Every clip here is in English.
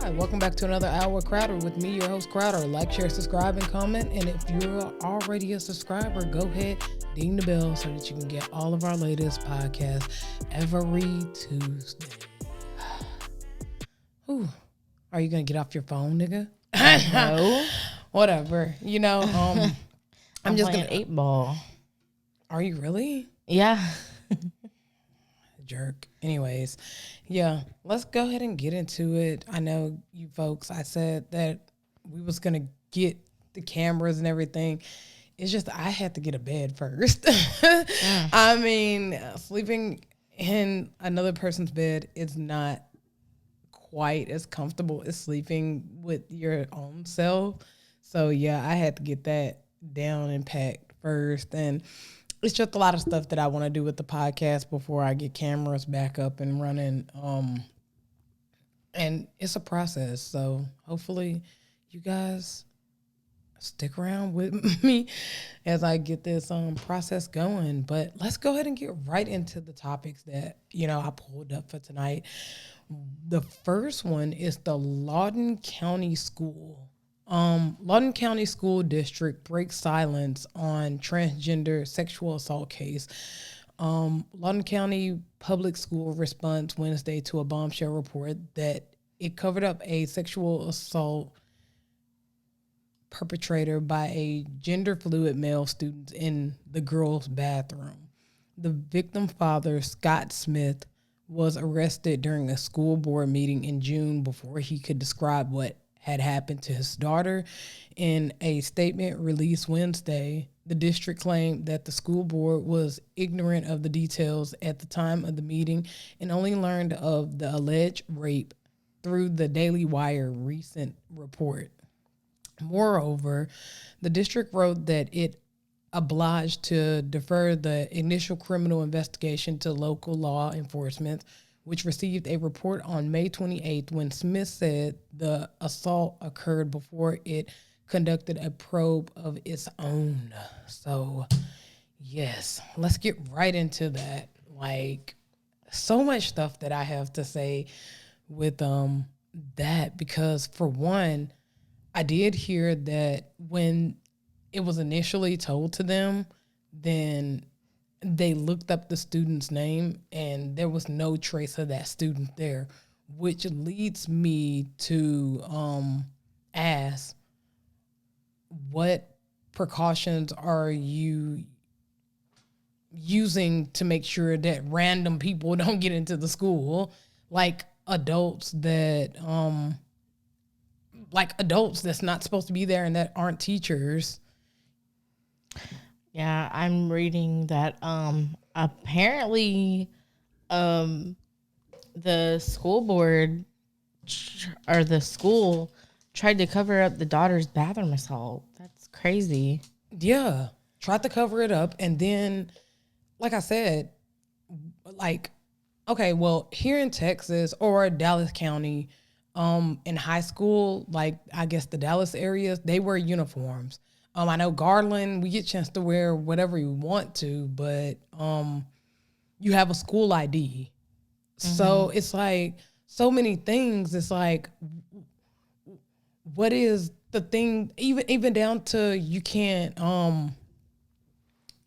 Hi, welcome back to another hour with Crowder with me, your host Crowder. Like, share, subscribe, and comment. And if you're already a subscriber, go ahead, ding the bell so that you can get all of our latest podcasts every Tuesday. Ooh, are you gonna get off your phone, nigga? No. Whatever. I'm just playing gonna 8-ball. Are you really? Yeah. Jerk. Anyways, yeah, let's go ahead and get into it. I know you folks, I said that we was going to get the cameras and everything. It's just I had to get a bed first. I mean, sleeping in another person's bed is not quite as comfortable as sleeping with your own self. So, yeah, I had to get that down and packed first. And it's just a lot of stuff that I want to do with the podcast before I get cameras back up and running. And it's a process. So hopefully you guys stick around with me as I get this process going. But let's go ahead and get right into the topics that, I pulled up for tonight. The first one is the Loudoun County School. Loudoun County School District breaks silence on transgender sexual assault case. Loudoun County Public School responds Wednesday to a bombshell report that it covered up a sexual assault perpetrator by a gender-fluid male student in the girls' bathroom. The victim father, Scott Smith, was arrested during a school board meeting in June before he could describe what had happened to his daughter. In a statement released Wednesday, the district claimed that the school board was ignorant of the details at the time of the meeting and only learned of the alleged rape through the Daily Wire recent report. Moreover, the district wrote that it obliged to defer the initial criminal investigation to local law enforcement, which received a report on May 28th when Smith said the assault occurred before it conducted a probe of its own. So, yes, let's get right into that. Like, so much stuff that I have to say with that, because for one, I did hear that when it was initially told to them, then they looked up the student's name and there was no trace of that student there, which leads me to ask, what precautions are you using to make sure that random people don't get into the school, like adults that's not supposed to be there and that aren't teachers? Yeah, I'm reading that apparently the school board or the school tried to cover up the daughter's bathroom assault. That's crazy. Yeah, tried to cover it up. And then, like I said, okay, well, here in Texas or Dallas County, in high school, like I guess the Dallas areas, they wear uniforms. I know Garland, we get a chance to wear whatever you want to, but you have a school ID. Mm-hmm. So it's like so many things. It's like, what is the thing? Even down to you can't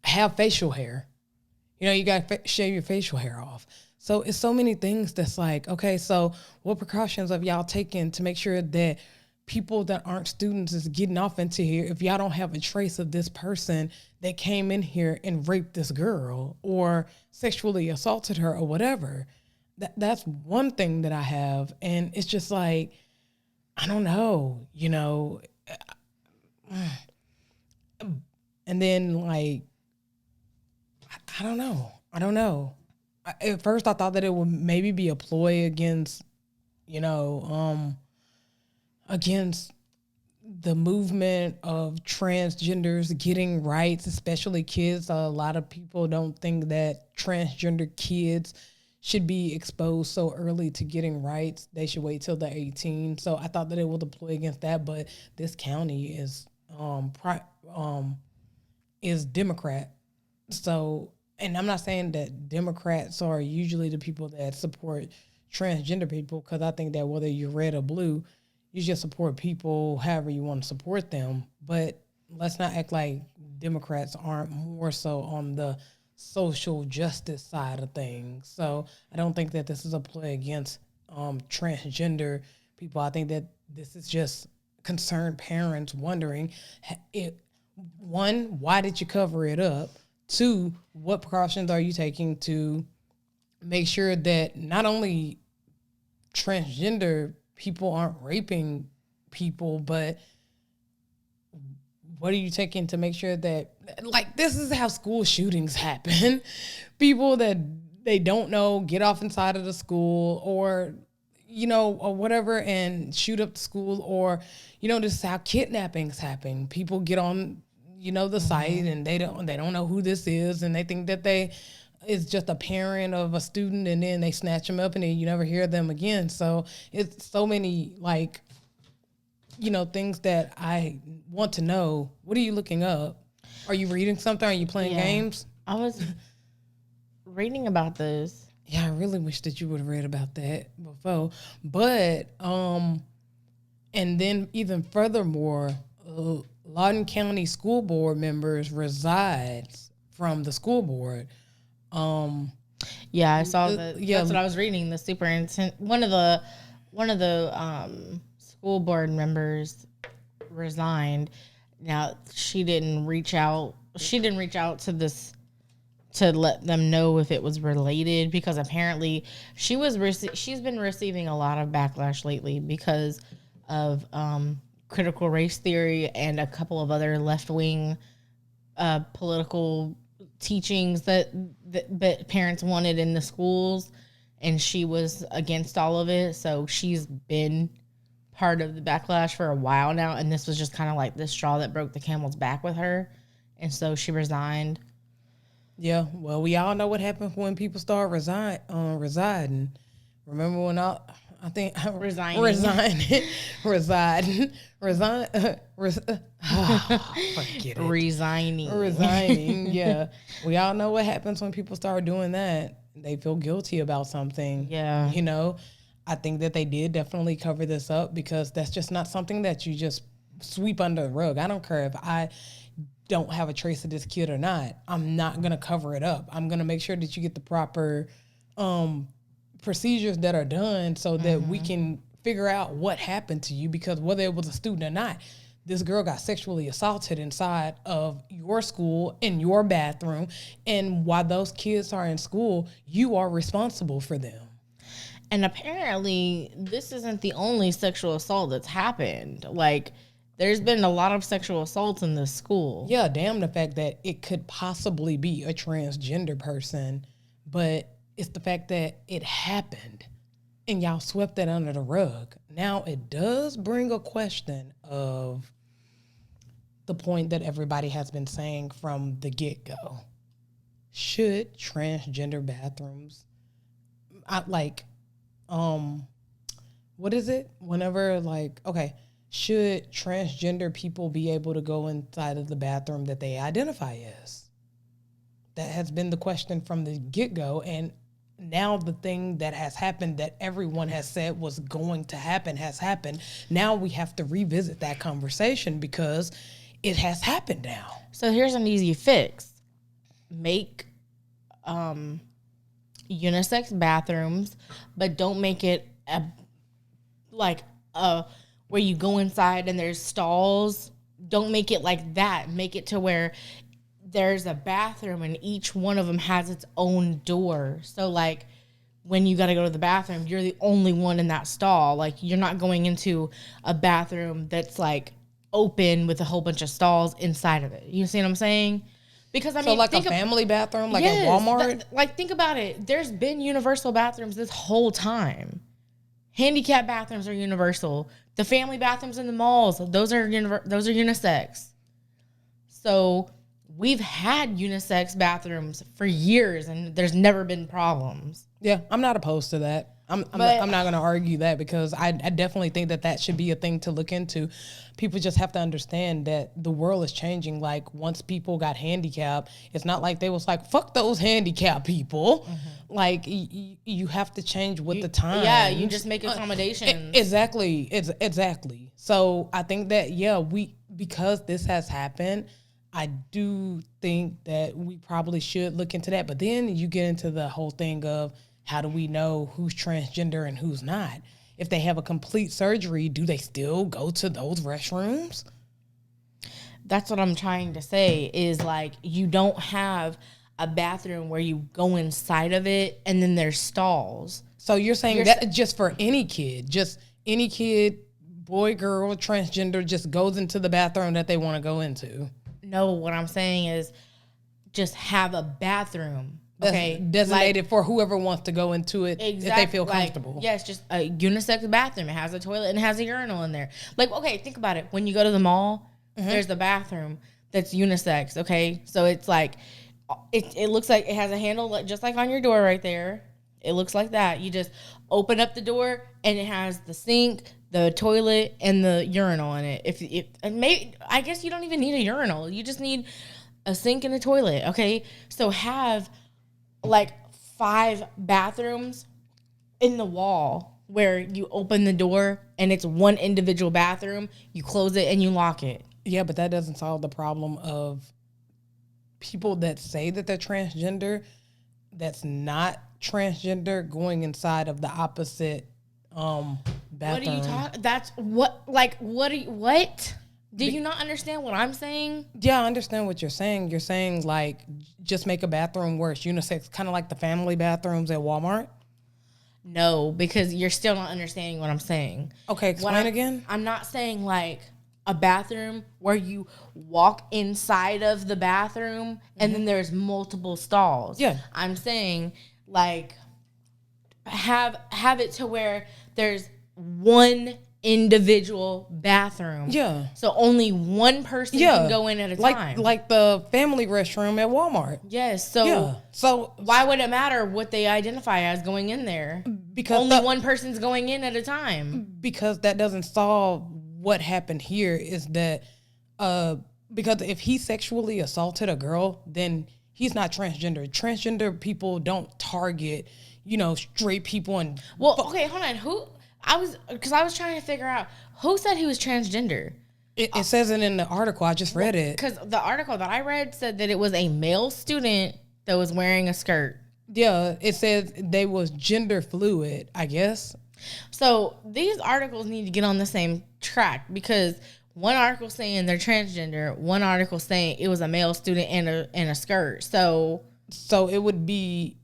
have facial hair. You got to shave your facial hair off. So it's so many things that's like, okay, so what precautions have y'all taken to make sure that people that aren't students is getting off into here if y'all don't have a trace of this person that came in here and raped this girl or sexually assaulted her or whatever? That's one thing that I have. And it's just like, I don't know, and then like, I don't know. At first I thought that it would maybe be a ploy against, against the movement of transgenders getting rights, especially kids. A lot of people don't think that transgender kids should be exposed so early to getting rights. They should wait till they're 18. So I thought that it would deploy against that, but this county is Democrat. So, and I'm not saying that Democrats are usually the people that support transgender people, because I think that whether you're red or blue, you just support people however you want to support them. But let's not act like Democrats aren't more so on the social justice side of things. So I don't think that this is a play against transgender people. I think that this is just concerned parents wondering, one, why did you cover it up? Two, what precautions are you taking to make sure that not only transgender people aren't raping people, but what are you taking to make sure that, like, this is how school shootings happen. People that they don't know get off inside of the school, or, or whatever, and shoot up the school, or, this is how kidnappings happen. People get on, the site, and they don't know who this is, and they think that it's just a parent of a student, and then they snatch them up, and then you never hear them again. So it's so many, like, things that I want to know. What are you looking up? Are you reading something? Are you playing games? I was reading about this. Yeah, I really wish that you would have read about that before. But, and then even furthermore, Loudoun County school board members resides from the school board. Yeah, I saw that. That's what I was reading. The superintendent, one of the school board members resigned. Now she didn't reach out to this to let them know if it was related, because apparently she's been receiving a lot of backlash lately because of critical race theory and a couple of other left-wing political teachings that parents wanted in the schools, and she was against all of it. So she's been part of the backlash for a while now, and this was just kind of like the straw that broke the camel's back with her, and so she resigned. Yeah, well, we all know what happens when people start residing. Remember when I think resigning. Forget it. Resigning. Yeah, we all know what happens when people start doing that. They feel guilty about something. Yeah, I think that they did definitely cover this up, because that's just not something that you just sweep under the rug. I don't care if I don't have a trace of this kid or not. I'm not going to cover it up. I'm going to make sure that you get the proper procedures that are done, so that we can figure out what happened to you, because whether it was a student or not, this girl got sexually assaulted inside of your school, in your bathroom, and while those kids are in school, you are responsible for them. And apparently, this isn't the only sexual assault that's happened. Like, there's been a lot of sexual assaults in this school. Yeah, damn the fact that it could possibly be a transgender person, but it's the fact that it happened and y'all swept that under the rug. Now, it does bring a question of the point that everybody has been saying from the get-go. Should transgender bathrooms, what is it? Whenever, should transgender people be able to go inside of the bathroom that they identify as? That has been the question from the get-go, and now the thing that has happened that everyone has said was going to happen has happened. Now we have to revisit that conversation because it has happened now. So here's an easy fix. Make unisex bathrooms, but don't make it where you go inside and there's stalls. Don't make it like that. Make it to where there's a bathroom and each one of them has its own door. So when you got to go to the bathroom, you're the only one in that stall. You're not going into a bathroom that's open with a whole bunch of stalls inside of it. You see what I'm saying? Because a family bathroom, at Walmart? Think about it. There's been universal bathrooms this whole time. Handicap bathrooms are universal. The family bathrooms in the malls, those are unisex. So we've had unisex bathrooms for years, and there's never been problems. Yeah, I'm not opposed to that. I'm not going to argue that, because I definitely think that should be a thing to look into. People just have to understand that the world is changing. Like, once people got handicapped, it's not like they was like, fuck those handicapped people. Mm-hmm. Like, you have to change with the times. Yeah, you just make accommodations. Exactly. So I think that, because this has happened, I do think that we probably should look into that. But then you get into the whole thing of, how do we know who's transgender and who's not? If they have a complete surgery, do they still go to those restrooms? That's what I'm trying to say, is like, you don't have a bathroom where you go inside of it and then there's stalls. So you're saying that just for any kid, boy, girl, transgender, just goes into the bathroom that they want to go into? No, what I'm saying is just have a bathroom. Okay, designated for whoever wants to go into it, if they feel comfortable. Yes, just a unisex bathroom. It has a toilet and it has a urinal in there. Like, okay, think about it. When you go to the mall, there's the bathroom that's unisex. Okay, so it's like, it looks like it has a handle just like on your door right there. It looks like that. You just open up the door and it has the sink, the toilet, and the urinal in it. I guess you don't even need a urinal. You just need a sink and a toilet. Okay, so have like 5 bathrooms in the wall where you open the door and it's one individual bathroom, you close it and you lock it. Yeah, but that doesn't solve the problem of people that say that they're transgender, that's not transgender, going inside of the opposite bathroom. What are you talking? That's what? Like, what? Did you not understand what I'm saying? Yeah, I understand what you're saying. You're saying, like, just make a bathroom where it's unisex, kind of like the family bathrooms at Walmart? No, because you're still not understanding what I'm saying. Okay, explain again. I'm not saying, like, a bathroom where you walk inside of the bathroom and then there's multiple stalls. Yeah. I'm saying, like, have it to where there's one individual bathroom. Yeah. So only one person can go in at a time. Like the family restroom at Walmart. Yes. So why would it matter what they identify as going in there? Because only one person's going in at a time. Because that doesn't solve what happened here, is that because if he sexually assaulted a girl, then he's not transgender. Transgender people don't target, straight people and okay, hold on. I was trying to figure out who said he was transgender. It says it in the article. I just read it. Because the article that I read said that it was a male student that was wearing a skirt. Yeah, it says they was gender fluid, I guess. So these articles need to get on the same track, because one article saying they're transgender, one article saying it was a male student and a skirt. So it would be,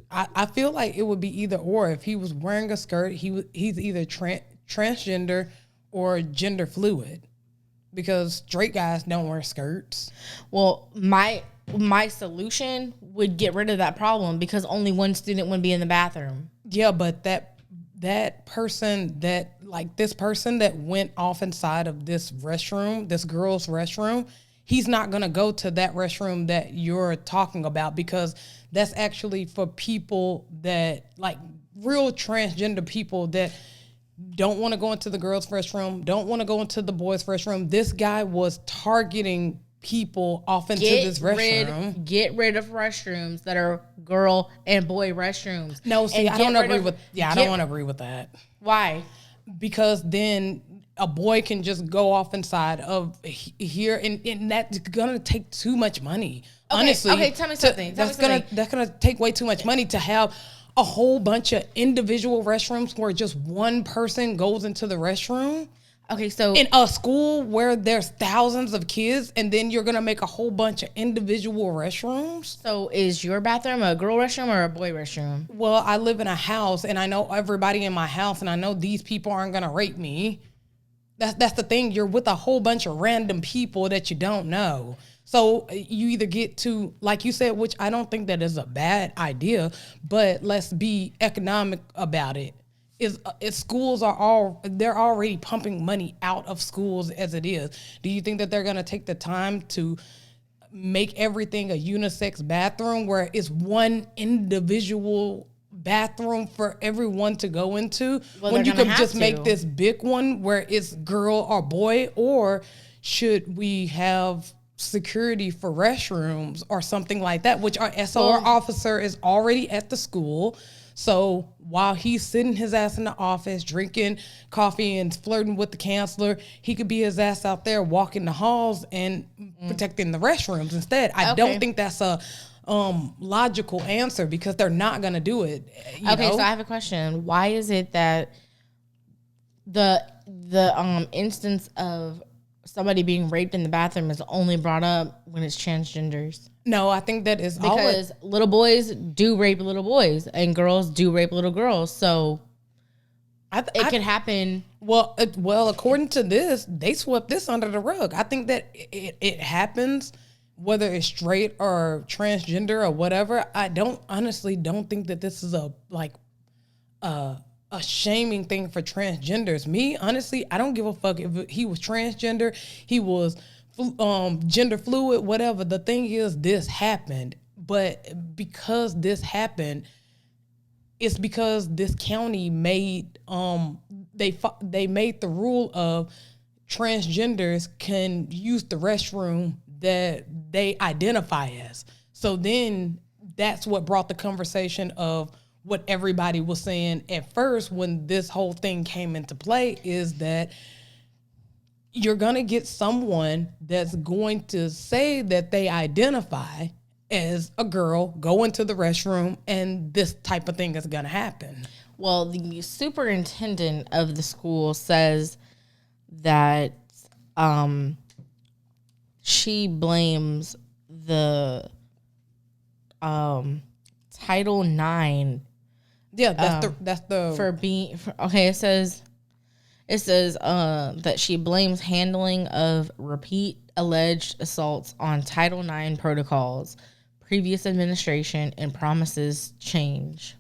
I feel like it would be either or. If he was wearing a skirt, he's either transgender or gender fluid, because straight guys don't wear skirts. Well, my solution would get rid of that problem, because only one student would be in the bathroom. Yeah, but that person this person that went off inside of this restroom, this girl's restroom, he's not going to go to that restroom that you're talking about, because that's actually for people that, like, real transgender people that don't want to go into the girls' restroom, don't want to go into the boys' restroom. This guy was targeting people off into this restroom. Get rid of restrooms that are girl and boy restrooms. No, see, I don't agree with. Yeah, I don't want to agree with that. Why? Because then a boy can just go off inside of here, and that's gonna take too much money. Okay, honestly, okay, tell me something. That's gonna take way too much money to have a whole bunch of individual restrooms where just one person goes into the restroom. Okay, so in a school where there's thousands of kids, and then you're gonna make a whole bunch of individual restrooms. So is your bathroom a girl restroom or a boy restroom? Well, I live in a house, and I know everybody in my house, and I know these people aren't gonna rape me. That's the thing. You're with a whole bunch of random people that you don't know. So you either get to, like you said, which I don't think that is a bad idea, but let's be economic about it. Is schools they're already pumping money out of schools as it is. Do you think that they're going to take the time to make everything a unisex bathroom where it's one individual bathroom for everyone to go into Well, when you they're could gonna just have make to. this big one where it's girl or boy? Or should we have security for restrooms or something like that, which our SOR officer is already at the school? So while he's sitting his ass in the office drinking coffee and flirting with the counselor, he could be his ass out there walking the halls and protecting the restrooms instead. I don't think that's a logical answer, because they're not going to do it. You know? So I have a question. Why is it that the instance of somebody being raped in the bathroom is only brought up when it's transgenders? No, I think that is Because little boys do rape little boys and girls do rape little girls. So it could happen. Well, according to this, they swept this under the rug. I think that it happens whether it's straight or transgender or whatever. I honestly don't think that this is a shaming thing for transgenders. Me, honestly, I don't give a fuck if he was transgender, he was gender fluid, whatever. The thing is, this happened. But because this happened, it's because this county made they made the rule of transgenders can use the restroom that they identify as. So then that's what brought the conversation of what everybody was saying at first when this whole thing came into play, is that you're going to get someone that's going to say that they identify as a girl, go into the restroom, and this type of thing is going to happen. Well, the superintendent of the school says that she blames the Title IX. Yeah, that's the for being okay. It says that she blames handling of repeat alleged assaults on Title IX protocols, previous administration, and promises change.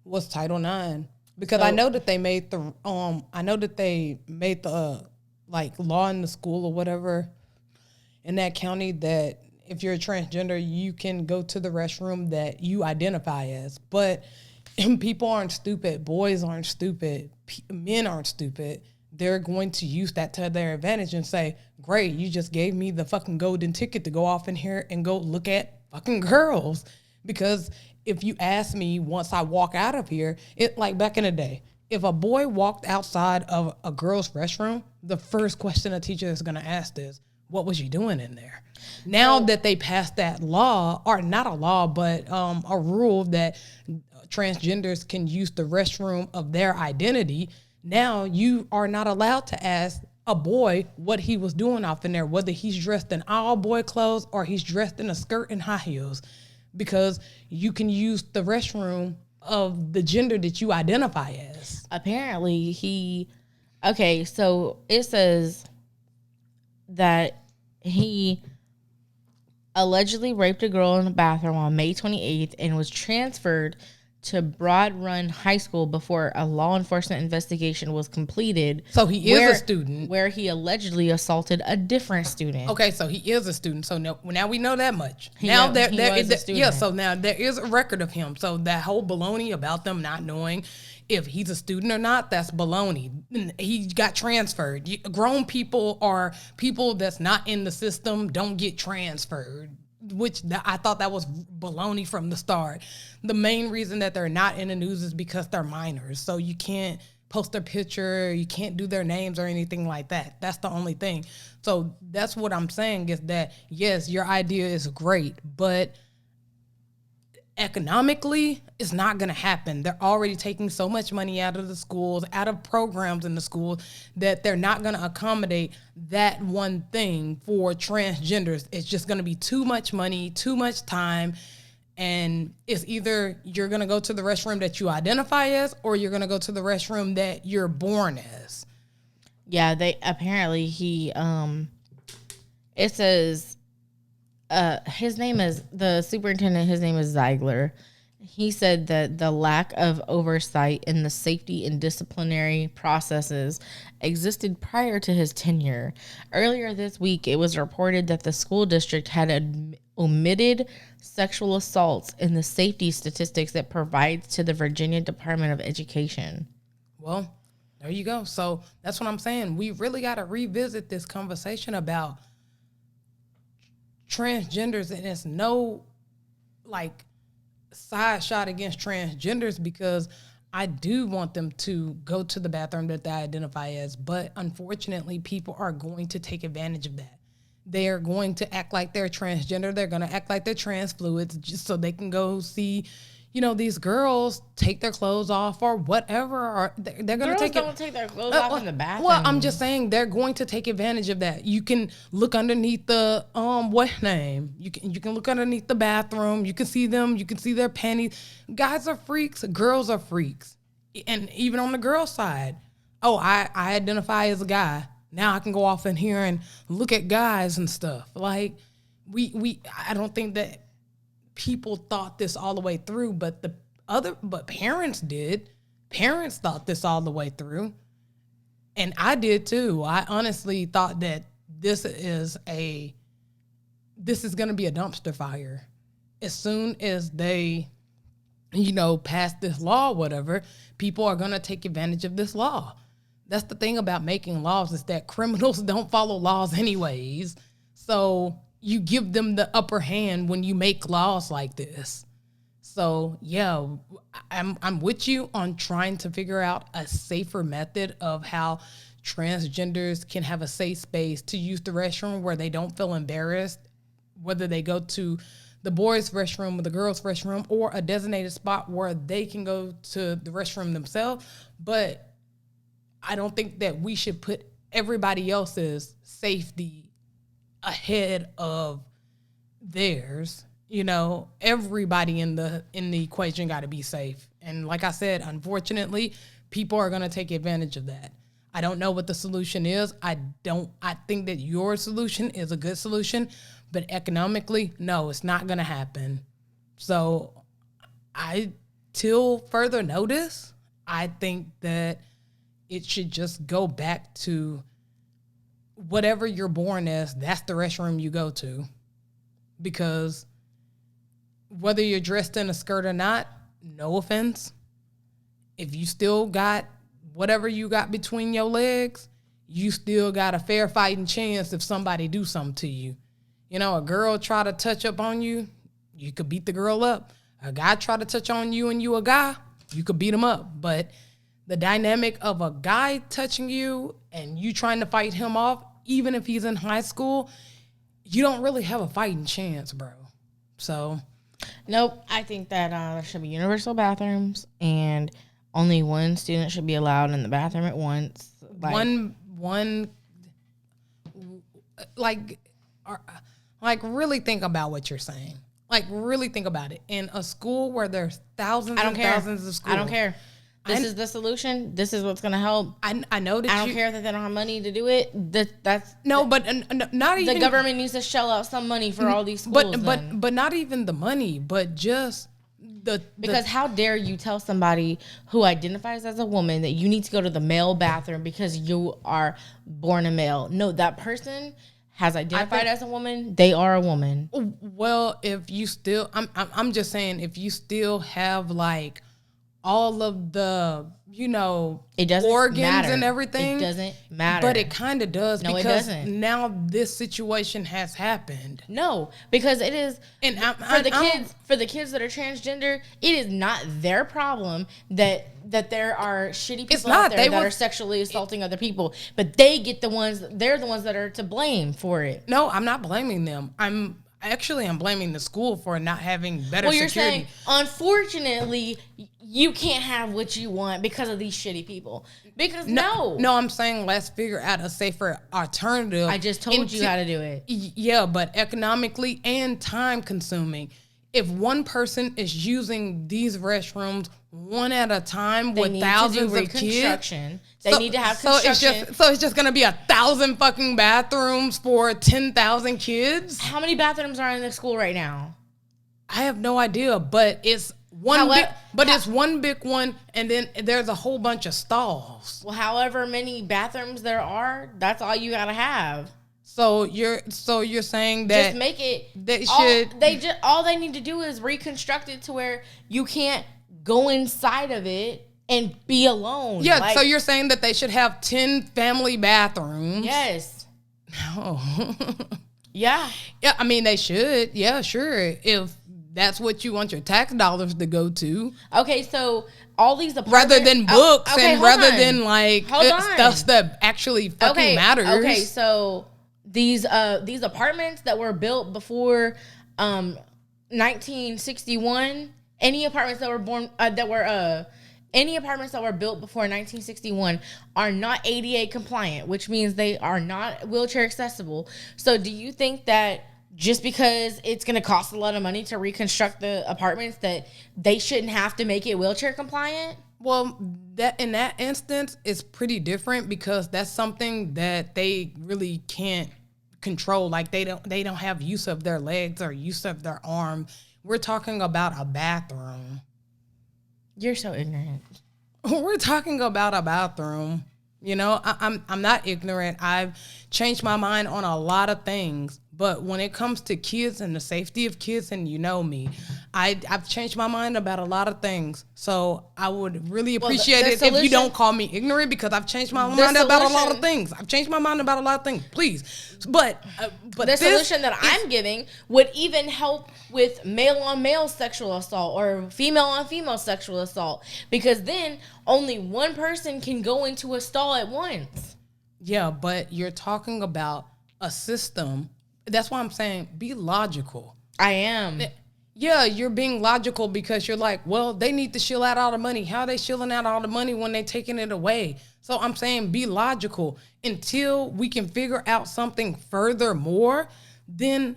What's Title IX? Because I know that they made the like law in the school or whatever in that county that if you're a transgender, you can go to the restroom that you identify as. But people aren't stupid. Boys aren't stupid. Men aren't stupid. They're going to use that to their advantage and say, great, you just gave me the fucking golden ticket to go off in here and go look at fucking girls. Because if you ask me, once I walk out of here, it like back in the day, if a boy walked outside of a girl's restroom, the first question a teacher is going to ask is, what was you doing in there? Now that they passed that law, or not a law, but a rule that transgenders can use the restroom of their identity, now you are not allowed to ask a boy what he was doing off in there, whether he's dressed in all boy clothes or he's dressed in a skirt and high heels, because you can use the restroom of the gender that you identify as. Apparently so it says that he allegedly raped a girl in the bathroom on May 28th and was transferred to Broad Run High School before a law enforcement investigation was completed. So he is a student. Where he allegedly assaulted a different student. Okay, so he is a student. So now we know that much. He was a student. Yeah, so now there is a record of him. So that whole baloney about them not knowing if he's a student or not, that's baloney. He got transferred. Grown people or people that's not in the system don't get transferred, which I thought that was baloney from the start. The main reason that they're not in the news is because they're minors. So you can't post their picture, you can't do their names or anything like that. That's the only thing. So that's what I'm saying is that, yes, your idea is great, but economically, it's not going to happen. They're already taking so much money out of the schools, out of programs in the schools, that they're not going to accommodate that one thing for transgenders. It's just going to be too much money, too much time. And it's either you're going to go to the restroom that you identify as, or you're going to go to the restroom that you're born as. Yeah, apparently it says, his name is, the superintendent, his name is Ziegler. He said that the lack of oversight in the safety and disciplinary processes existed prior to his tenure. Earlier this week, it was reported that the school district had omitted sexual assaults in the safety statistics it provides to the Virginia Department of Education. Well, there you go. So that's what I'm saying. We really got to revisit this conversation about transgenders, and it's no like side shot against transgenders, because I do want them to go to the bathroom that they identify as, but unfortunately people are going to take advantage of that. They're going to act like they're transgender. They're going to act like they're trans fluids just so they can go see, these girls take their clothes off or whatever. Or they're going to take don't take their clothes off in the bathroom. Well, I'm just saying they're going to take advantage of that. You can look underneath the You can look underneath the bathroom. You can see them. You can see their panties. Guys are freaks. Girls are freaks. And even on the girl side, I identify as a guy. Now I can go off in here and look at guys and stuff. Like I don't think that people thought this all the way through, but parents did. Parents thought this all the way through. And I did too. I honestly thought that this is going to be a dumpster fire. As soon as they, pass this law or whatever, people are going to take advantage of this law. That's the thing about making laws, is that criminals don't follow laws anyways. So you give them the upper hand when you make laws like this. So yeah, I'm with you on trying to figure out a safer method of how transgenders can have a safe space to use the restroom where they don't feel embarrassed, whether they go to the boys' restroom or the girls' restroom or a designated spot where they can go to the restroom themselves. But I don't think that we should put everybody else's safety ahead of theirs. Everybody in the equation got to be safe. And like I said, unfortunately, people are going to take advantage of that. I don't know what the solution is. I think that your solution is a good solution, but economically, no, it's not going to happen. So till further notice, I think that it should just go back to whatever you're born as, that's the restroom you go to. Because whether you're dressed in a skirt or not, no offense, if you still got whatever you got between your legs, you still got a fair fighting chance if somebody do something to you. A girl try to touch up on you, you could beat the girl up. A guy try to touch on you and you a guy, you could beat him up. But the dynamic of a guy touching you and you trying to fight him off, even if he's in high school, you don't really have a fighting chance, bro. So, nope. I think that there should be universal bathrooms, and only one student should be allowed in the bathroom at once. Really think about what you're saying. Like, really think about it. In a school where there's thousands of schools. I don't care. This is the solution. This is what's going to help. I know that I don't care that they don't have money to do it. That's no, but not even the government needs to shell out some money for all these schools. But not even the money, but just because how dare you tell somebody who identifies as a woman that you need to go to the male bathroom because you are born a male? No, that person has identified as a woman. They are a woman. Well, if you still, I'm just saying, if you still have like all of the, it doesn't organs matter. And everything. It doesn't matter. But it kind of does, no, because it doesn't. Now this situation has happened. No, because it is, and for the kids that are transgender, it is not their problem that there are shitty people out there that are sexually assaulting other people, but they're the ones that are to blame for it. No, I'm not blaming them. I'm blaming the school for not having better security. You're saying, unfortunately, you can't have what you want because of these shitty people. Because no, I'm saying let's figure out a safer alternative. I just told you how to do it. Yeah, but economically and time consuming. If one person is using these restrooms one at a time with thousands of kids, they need to have construction. So it's just gonna be 1,000 fucking bathrooms for 10,000 kids. How many bathrooms are in the school right now? I have no idea, but it's It's one big one, and then there's a whole bunch of stalls. Well, however many bathrooms there are, that's all you gotta have. So you're saying that just make it. All they need to do is reconstruct it to where you can't go inside of it and be alone. Yeah. Like, so you're saying that they should have 10 family bathrooms? Yes. No. Yeah. Yeah. I mean, they should. Yeah, sure. If that's what you want your tax dollars to go to. Okay, so all these apartments... Rather than books than like stuff that actually fucking matters. Okay, so these apartments that were built before 1961, any apartments that were built before 1961 are not ADA compliant, which means they are not wheelchair accessible. So do you think that just because it's going to cost a lot of money to reconstruct the apartments that they shouldn't have to make it wheelchair compliant? Well, that in that instance is pretty different because that's something that they really can't control. Like they don't have use of their legs or use of their arms. We're talking about a bathroom. You're so ignorant. We're talking about a bathroom. You know, I'm not ignorant. I've changed my mind on a lot of things. But when it comes to kids and the safety of kids, and you know me, I've changed my mind about a lot of things. So I would really appreciate it if you don't call me ignorant because I've changed my mind about a lot of things. I've changed my mind about a lot of things. Please. But the solution that I'm giving would even help with male-on-male sexual assault or female-on-female sexual assault because then only one person can go into a stall at once. Yeah, but you're talking about a system. That's why I'm saying be logical. I am. Yeah, you're being logical because you're like, well, they need to shill out all the money. How are they shilling out all the money when they're taking it away? So I'm saying be logical until we can figure out something furthermore. Then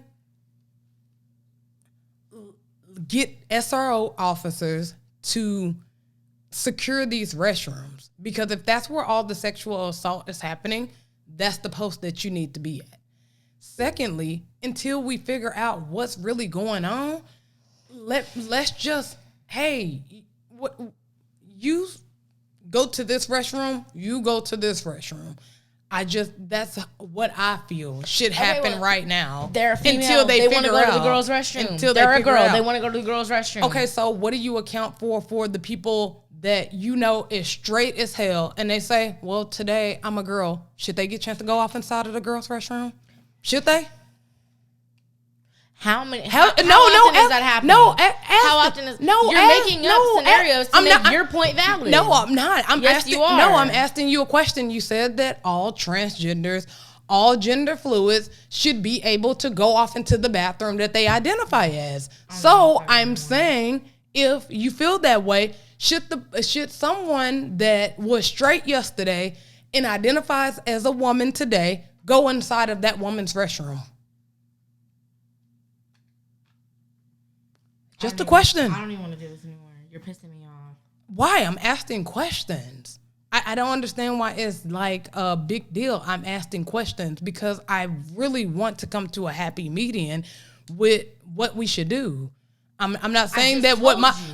get SRO officers to secure these restrooms because if that's where all the sexual assault is happening, that's the post that you need to be at. Secondly, until we figure out what's really going on, let's just, hey, you go to this restroom, you go to this restroom. That's what I feel should happen right now. They're a female. Until they want to go to the girls' restroom. Until they're a girl. They want to go to the girls' restroom. Okay, so what do you account for the people that you know is straight as hell and they say, well, today I'm a girl. Should they get a chance to go off inside of the girls' restroom? Should they? How often is that happening? How often is you're making up scenarios to make your point valid? No, I'm not. You are. No, I'm asking you a question. You said that all transgenders, all gender fluids should be able to go off into the bathroom that they identify as. So I'm saying, if you feel that way, should someone that was straight yesterday and identifies as a woman today go inside of that woman's restroom? Just a question. I don't even want to do this anymore. You're pissing me off. Why? I'm asking questions. I don't understand why it's like a big deal. I'm asking questions because I really want to come to a happy median with what we should do. I'm not saying that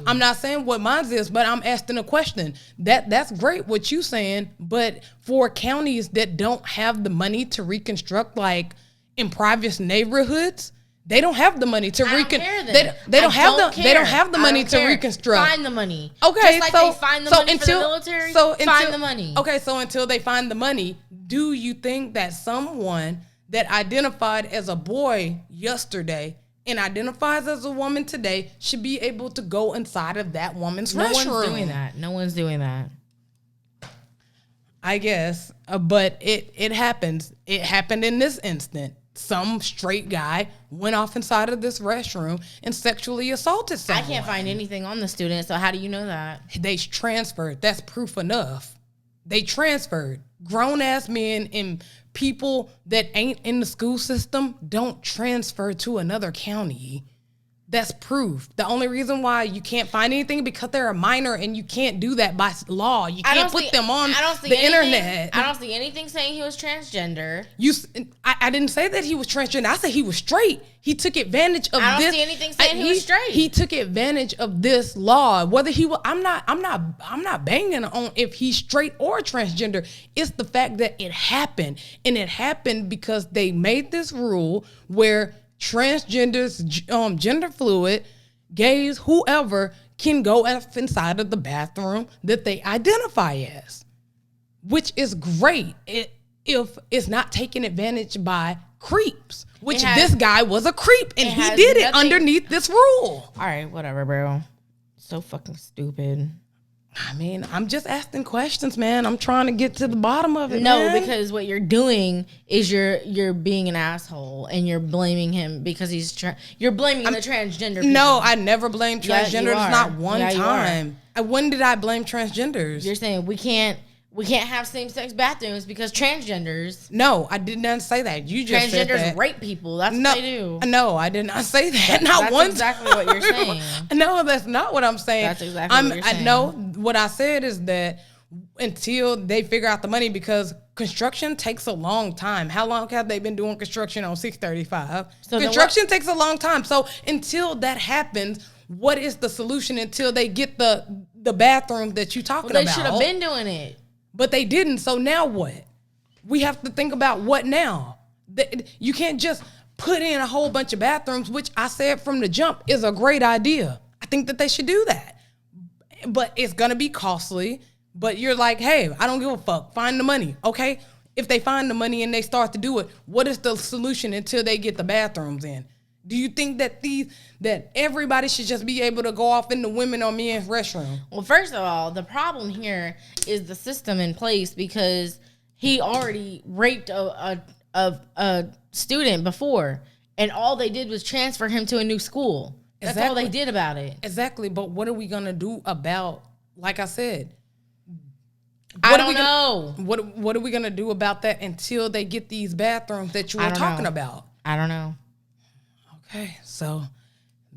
I'm not saying what mine is, but I'm asking a question. That's great what you saying, but for counties that don't have the money to reconstruct, like in private neighborhoods, they don't have the money to reconstruct. They don't have the money to reconstruct. Find the money. Okay, just like they find the money for the military. Find the money. Okay, so until they find the money, do you think that someone that identified as a boy yesterday and identifies as a woman today should be able to go inside of that woman's restroom? No one's doing that. No one's doing that. I guess, but it happens. It happened in this instant. Some straight guy went off inside of this restroom and sexually assaulted someone. I can't find anything on the student, so how do you know that? They transferred. That's proof enough. They transferred. Grown-ass men and people that ain't in the school system don't transfer to another county. That's proof. The only reason why you can't find anything because they're a minor and you can't do that by law. You can't put them on the internet. I don't see anything saying he was transgender. I didn't say that he was transgender. I said he was straight. He took advantage of this. I don't see anything saying he was straight. He took advantage of this law. Whether he was, I'm not banging on if he's straight or transgender. It's the fact that it happened, and it happened because they made this rule where transgenders, gender fluid, gays, whoever can go inside of the bathroom that they identify as, which is great if it's not taken advantage by creeps, which this guy was a creep and he did it underneath this rule. All right, whatever, bro. So fucking stupid. I mean, I'm just asking questions, man. I'm trying to get to the bottom of it. No, man. Because what you're doing is you're being an asshole and you're blaming him because you're blaming the transgender people. No, I never blamed transgenders. Yeah, not one time. When did I blame transgenders? You're saying we can't have same-sex bathrooms because transgenders. No, I did not say that. You just transgenders said that. rape people. That's what they do. No, I did not say that. That's exactly what you're saying. No, that's not what I'm saying. That's exactly what you're saying. I know what I said is that until they figure out the money, because construction takes a long time. How long have they been doing construction on 635? So construction takes a long time. So until that happens, what is the solution until they get the bathroom that you're talking about? They should have been doing it. But they didn't, so now what? We have to think about what now? You can't just put in a whole bunch of bathrooms, which I said from the jump is a great idea. I think that they should do that. But it's going to be costly. But you're like, hey, I don't give a fuck. Find the money, okay? If they find the money and they start to do it, what is the solution until they get the bathrooms in? Do you think that everybody should just be able to go off in the women or men's restroom? Well, first of all, the problem here is the system in place because he already raped a student before, and all they did was transfer him to a new school. That's all they did about it. Exactly, but what are we gonna do about? Like I said, I don't know. What are we gonna do about that until they get these bathrooms that you were talking about? I don't know. Okay, so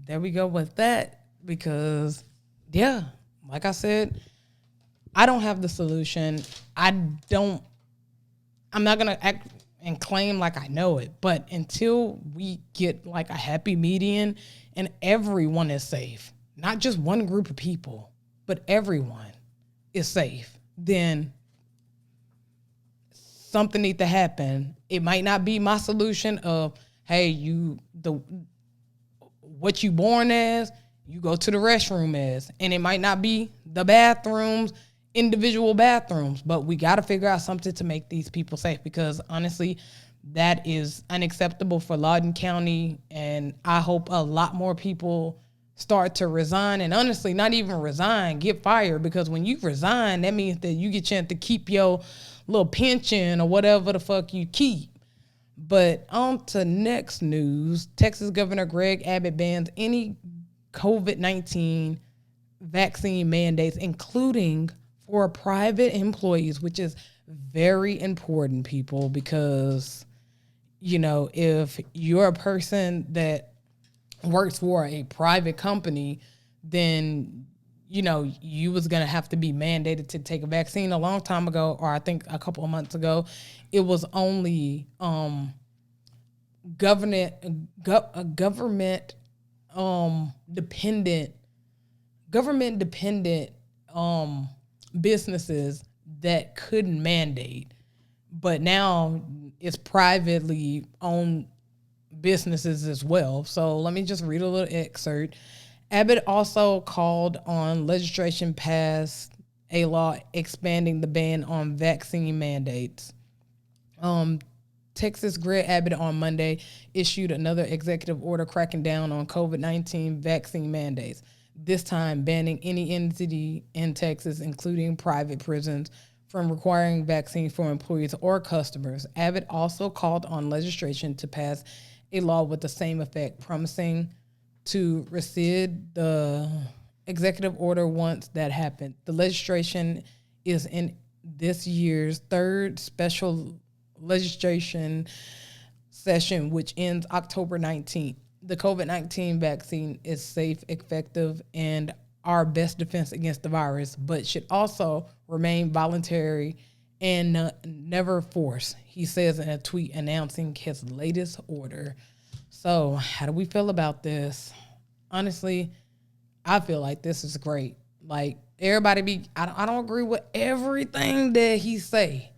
there we go with that because, yeah, like I said, I don't have the solution. I'm not going to act and claim like I know it, but until we get like a happy median and everyone is safe, not just one group of people, but everyone is safe, then something needs to happen. It might not be my solution of, hey, what you born as, you go to the restroom as. And it might not be the bathrooms, individual bathrooms, but we got to figure out something to make these people safe because honestly, that is unacceptable for Loudoun County. And I hope a lot more people start to resign, and honestly, not even resign, get fired, because when you resign, that means that you get a chance to keep your little pension or whatever the fuck you keep. But on to next news. Texas Governor Greg Abbott bans any COVID-19 vaccine mandates, including for private employees, which is very important, people, because, you know, if you're a person that works for a private company, then, you know, you was going to have to be mandated to take a vaccine a long time ago, or I think a couple of months ago. It was only government dependent businesses that couldn't mandate, but now it's privately owned businesses as well. So let me just read a little excerpt. Abbott also called on legislation passed a law expanding the ban on vaccine mandates. Texas Greg Abbott on Monday issued another executive order cracking down on COVID-19 vaccine mandates, this time banning any entity in Texas, including private prisons, from requiring vaccines for employees or customers. Abbott also called on legislation to pass a law with the same effect, promising to rescind the executive order once that happened. The legislation is in this year's third special legislation session, which ends October 19th. the COVID-19 vaccine is safe, effective, and our best defense against the virus, but should also remain voluntary and never forced, he says in a tweet announcing his latest order. So how do we feel about this? Honestly, I feel like this is great. Like, everybody I don't agree with everything that he say,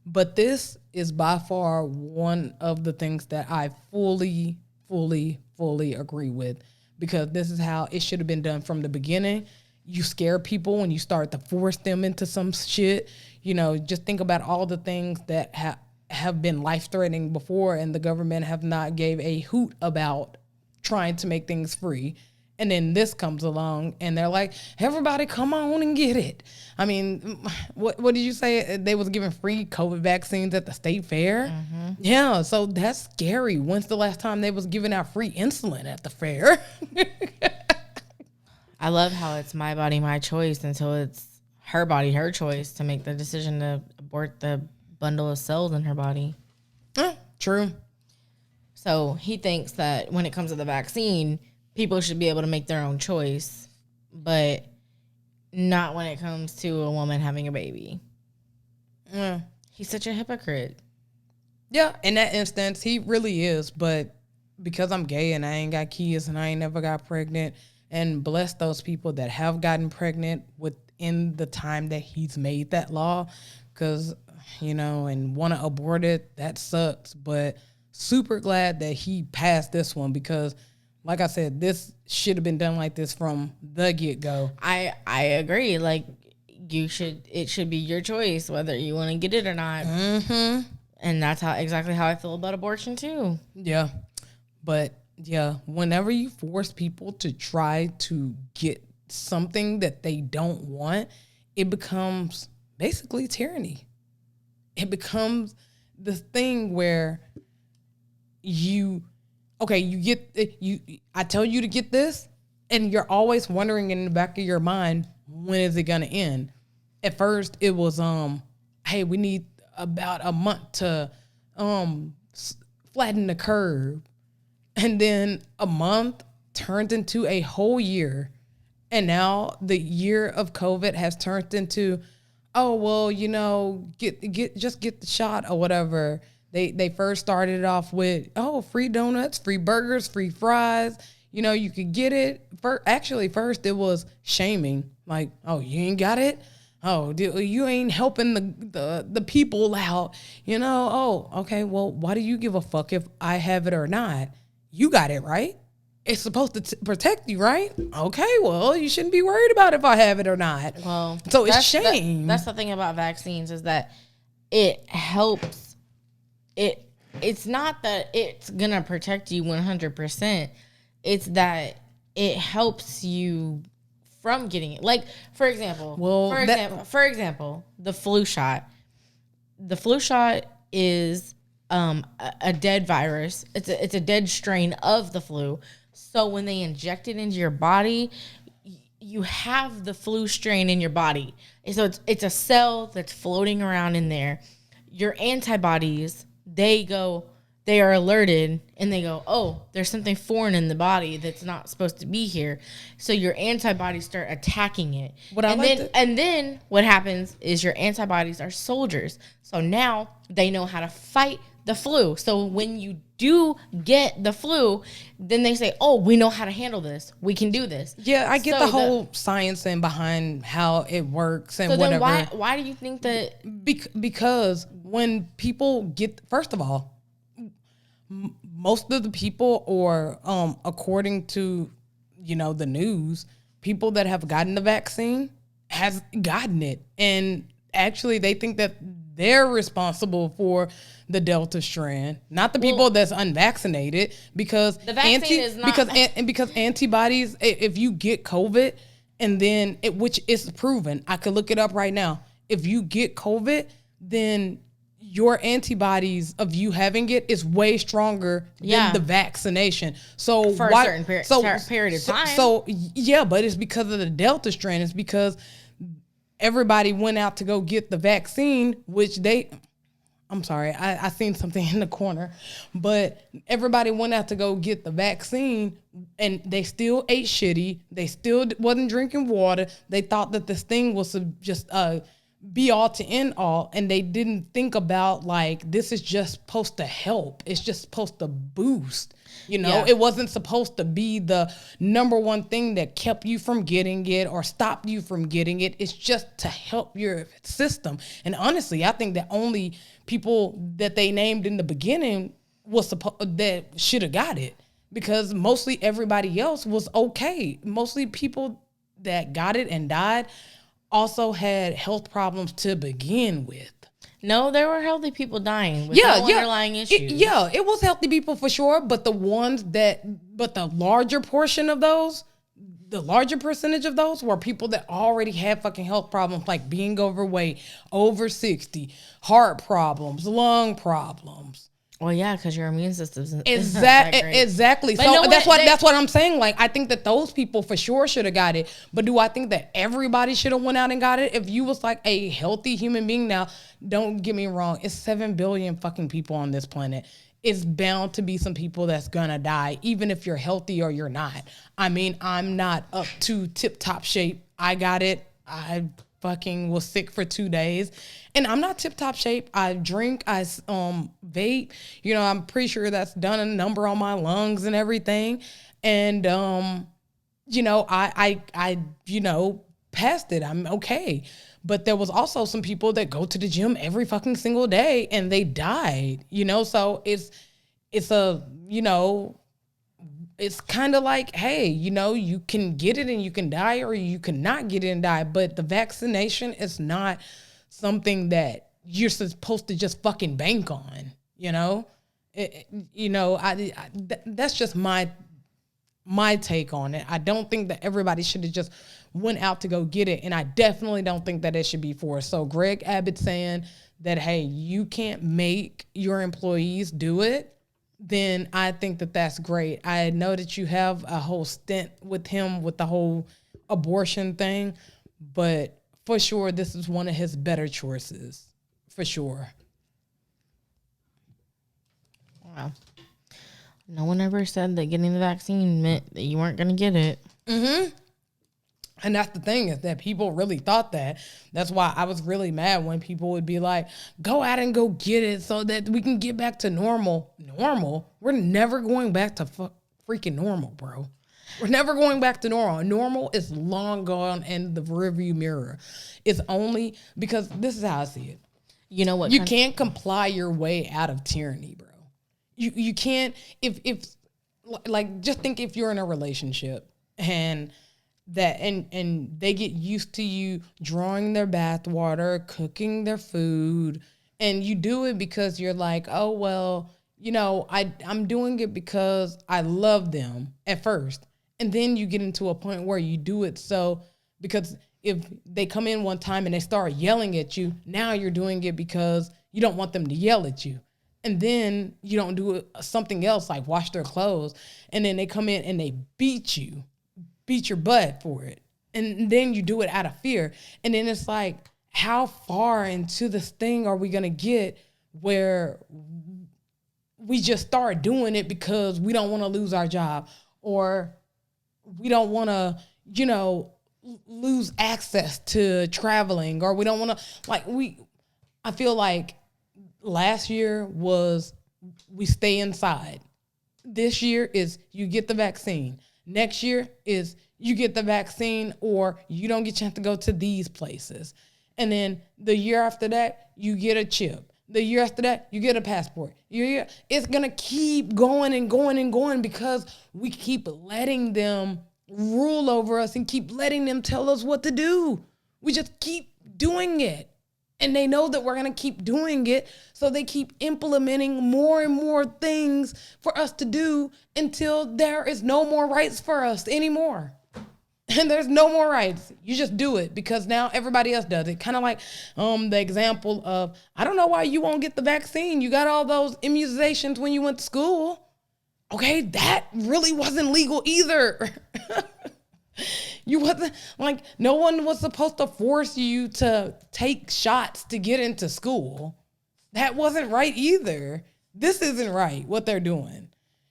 but this is by far one of the things that I fully agree with, because this is how it should have been done from the beginning. You scare people when you start to force them into some shit. You know, just think about all the things that have been life-threatening before, and the government have not gave a hoot about trying to make things free. And then this comes along, and they're like, everybody come on and get it. I mean, what did you say? They was giving free COVID vaccines at the state fair? Mm-hmm. Yeah, so that's scary. When's the last time they was giving out free insulin at the fair? I love how it's my body, my choice, until it's her body, her choice to make the decision to abort the bundle of cells in her body. True. So he thinks that when it comes to the vaccine, people should be able to make their own choice, but not when it comes to a woman having a baby. He's such a hypocrite. Yeah, in that instance, he really is. But because I'm gay and I ain't got kids and I ain't never got pregnant, and bless those people that have gotten pregnant within the time that he's made that law, because, you know, and want to abort it, that sucks. But super glad that he passed this one, because like I said, this should have been done like this from the get-go. I agree. Like, it should be your choice whether you want to get it or not. Mm-hmm. And that's exactly how I feel about abortion too. Yeah. But yeah, whenever you force people to try to get something that they don't want, it becomes basically tyranny. It becomes the thing where I tell you to get this, and you're always wondering in the back of your mind, when is it gonna end? At first it was, hey, we need about a month to flatten the curve. And then a month turned into a whole year. And now the year of COVID has turned into, oh, well, you know, get the shot or whatever. They first started off with, oh, free donuts, free burgers, free fries. You know, you could get it. First it was shaming. Like, oh, you ain't got it? Oh, you ain't helping the people out. You know, oh, okay, well, why do you give a fuck if I have it or not? You got it, right? It's supposed to protect you, right? Okay, well, you shouldn't be worried about if I have it or not. Well, so it's shame. That's the thing about vaccines, is that it helps. It's not that it's gonna protect you 100%. It's that it helps you from getting it. Like, for example, the flu shot. The flu shot is a dead virus. It's a dead strain of the flu. So when they inject it into your body, you have the flu strain in your body. And so it's a cell that's floating around in there. Your antibodies, they are alerted and they go, oh, there's something foreign in the body that's not supposed to be here. So your antibodies start attacking it. And then what happens is your antibodies are soldiers. So now they know how to fight the flu. So when you do get the flu, then they say, oh, we know how to handle this. We can do this. Yeah, I get the whole science and behind how it works and whatever. Then why do you think that? Because when people get, first of all, most of the people, or according to, you know, the news, people that have gotten the vaccine has gotten it. And actually they think that they're responsible for the Delta strand, not the people that's unvaccinated, because the vaccine is not because antibodies, if you get COVID and then which is proven, I could look it up right now. If you get COVID, then your antibodies of you having it is way stronger than the vaccination. So for a certain period of time. So yeah, but it's because of the Delta strand. It's because everybody went out to go get the vaccine, which I'm sorry, I seen something in the corner, but everybody went out to go get the vaccine and they still ate shitty. They still wasn't drinking water. They thought that this thing was just be all to end all. And they didn't think about like, this is just supposed to help. It's just supposed to boost. You know, yeah. It wasn't supposed to be the number one thing that kept you from getting it or stopped you from getting it. It's just to help your system. And honestly, I think that only people that they named in the beginning was that should have got it, because mostly everybody else was okay. Mostly people that got it and died also had health problems to begin with. No, there were healthy people dying with no underlying issues. It was healthy people for sure, but the larger portion of those, the larger percentage of those were people that already had fucking health problems, like being overweight, over 60, heart problems, lung problems. Well, yeah, because your immune system's exactly. But so that's what I'm saying. Like, I think that those people for sure should have got it. But do I think that everybody should have went out and got it? If you was like a healthy human being, now, don't get me wrong, it's 7 billion fucking people on this planet. It's bound to be some people that's gonna die, even if you're healthy or you're not. I mean, I'm not up to tip-top shape. I got it. I fucking was sick for 2 days. And I'm not tip-top shape. I drink, I vape. You know, I'm pretty sure that's done a number on my lungs and everything. And, you know, I passed it. I'm okay. But there was also some people that go to the gym every fucking single day and they died, you know? So it's kind of like, hey, you know, you can get it and you can die, or you cannot get it and die. But the vaccination is not something that you're supposed to just fucking bank on, you know? That's just my take on it. I don't think that everybody should have just went out to go get it. And I definitely don't think that it should be forced. So Greg Abbott saying that, hey, you can't make your employees do it, then I think that that's great. I know that you have a whole stint with him with the whole abortion thing, but for sure, this is one of his better choices, for sure. Wow. No one ever said that getting the vaccine meant that you weren't going to get it. Mm-hmm. And that's the thing, is that people really thought that. That's why I was really mad when people would be like, go out and go get it so that we can get back to normal. Normal? We're never going back to freaking normal, bro. We're never going back to normal. Normal is long gone in the rearview mirror. It's only because this is how I see it. You know what? You can't comply your way out of tyranny, bro. You can't, if like, just think if you're in a relationship and they get used to you drawing their bath water, cooking their food, and you do it because you're like, oh, well, you know, I'm doing it because I love them at first. And then you get into a point where you do it because if they come in one time and they start yelling at you, now you're doing it because you don't want them to yell at you. And then you don't do something else like wash their clothes. And then they come in and they beat your butt for it. And then you do it out of fear. And then it's like, how far into this thing are we going to get where we just start doing it because we don't want to lose our job, or we don't want to, you know, lose access to traveling, or we don't want to, I feel like last year was we stay inside. This year is you get the vaccine. Next year is you get the vaccine or you don't get a chance to go to these places. And then the year after that, you get a chip. The year after that, you get a passport. It's going to keep going and going and going because we keep letting them rule over us and keep letting them tell us what to do. We just keep doing it. And they know that we're going to keep doing it, so they keep implementing more and more things for us to do until there is no more rights for us anymore. And there's no more rights. You just do it because now everybody else does it. Kind of like the example of, I don't know why you won't get the vaccine. You got all those immunizations when you went to school. Okay, that really wasn't legal either. You wasn't, like, no one was supposed to force you to take shots to get into school. That wasn't right either. This isn't right, what they're doing.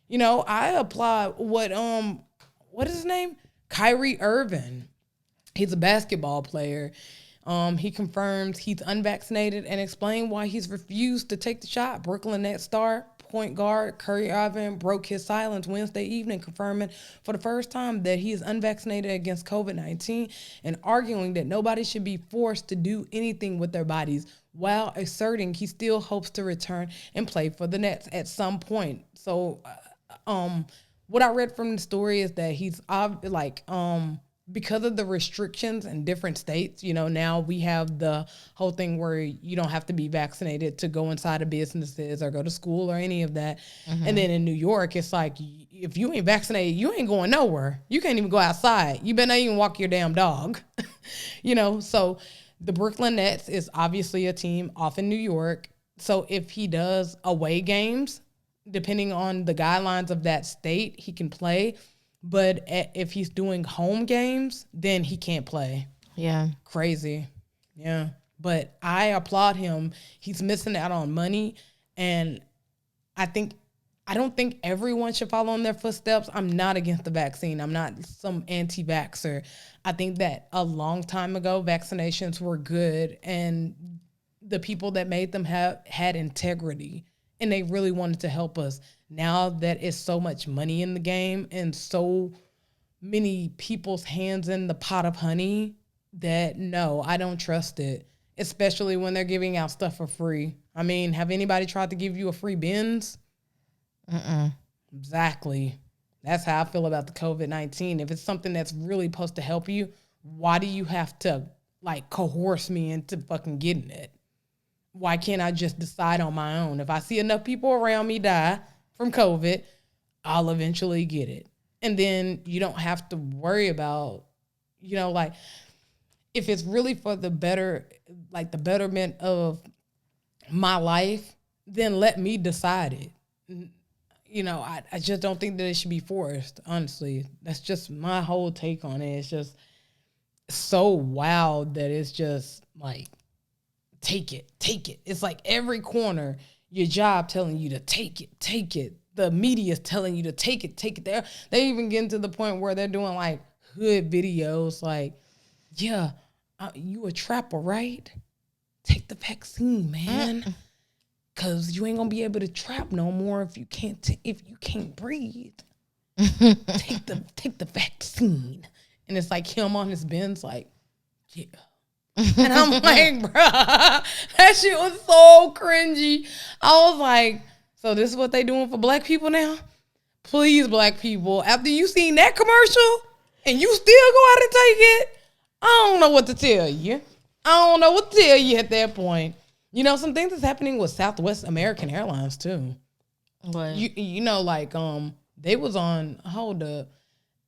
You know, I applaud what is his name? Kyrie Irving. He's a basketball player. He confirms he's unvaccinated and explained why he's refused to take the shot. Brooklyn Nets star point guard Kyrie Irving broke his silence Wednesday evening, confirming for the first time that he is unvaccinated against COVID-19 and arguing that nobody should be forced to do anything with their bodies, while asserting he still hopes to return and play for the Nets at some point. So, what I read from the story is that he's because of the restrictions in different states, you know, now we have the whole thing where you don't have to be vaccinated to go inside of businesses or go to school or any of that. Mm-hmm. And then in New York, it's like, if you ain't vaccinated, you ain't going nowhere. You can't even go outside. You better not even walk your damn dog. You know, so the Brooklyn Nets is obviously a team off in New York. So if he does away games, depending on the guidelines of that state, he can play. But if he's doing home games, then he can't play. Yeah. Crazy. Yeah. But I applaud him. He's missing out on money. And I don't think everyone should follow in their footsteps. I'm not against the vaccine. I'm not some anti-vaxxer. I think that a long time ago, vaccinations were good. And the people that made them had integrity. And they really wanted to help us. Now that it's so much money in the game and so many people's hands in the pot of honey, that no, I don't trust it, especially when they're giving out stuff for free. I mean, have anybody tried to give you a free Benz? Exactly. That's how I feel about the COVID-19. If it's something that's really supposed to help you, why do you have to coerce me into fucking getting it? Why can't I just decide on my own? If I see enough people around me die from COVID, I'll eventually get it. And then you don't have to worry about, you know, if it's really for the betterment of my life, then let me decide it. You know, I just don't think that it should be forced, honestly. That's just my whole take on it. It's just so wild that it's just like, take it. It's like every corner, your job telling you to take it. The media's telling you to take it. They even get to the point where they're doing hood videos yeah, you a trapper, right? Take the vaccine, man. Cause you ain't gonna be able to trap no more if you can't breathe. Take the vaccine. And it's like him on his Benz yeah. And I'm like, bruh, that shit was so cringy. I was like, so this is what they doing for black people now? Please, black people, after you seen that commercial and you still go out and take it, I don't know what to tell you. At that point. You know, some things that's happening with Southwest American Airlines too. What? You know, they was on, hold up.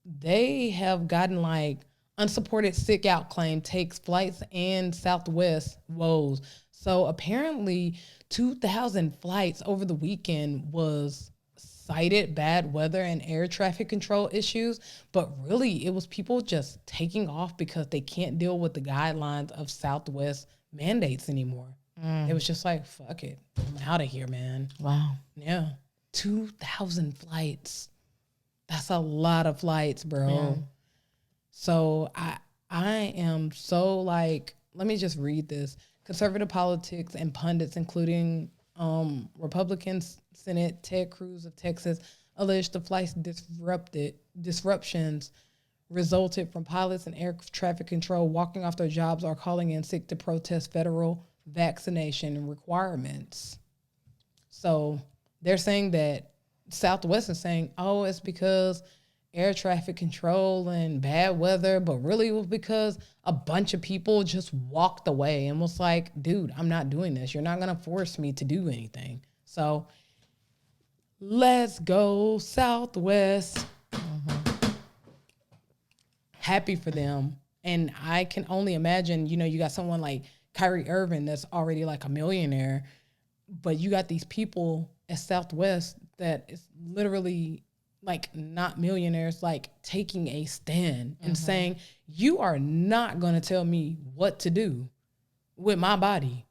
They have gotten unsupported sick out claim takes flights and Southwest woes. So apparently 2,000 flights over the weekend was cited bad weather and air traffic control issues, but really it was people just taking off because they can't deal with the guidelines of Southwest mandates anymore. It was just like, fuck it, I'm out of here, man. Wow. Yeah. 2,000 flights. That's a lot of flights, bro. Yeah. So I am so let me just read this. Conservative politics and pundits, including Republican Senate Ted Cruz of Texas, alleged the flight's disruptions resulted from pilots and air traffic control walking off their jobs or calling in sick to protest federal vaccination requirements. So they're saying that Southwest is saying, oh, it's because air traffic control and bad weather, but really it was because a bunch of people just walked away and was like, dude, I'm not doing this. You're not going to force me to do anything. So let's go Southwest. Happy for them. And I can only imagine, you know, you got someone like Kyrie Irving that's already a millionaire, but you got these people at Southwest that is literally not millionaires, taking a stand and saying, you are not going to tell me what to do with my body.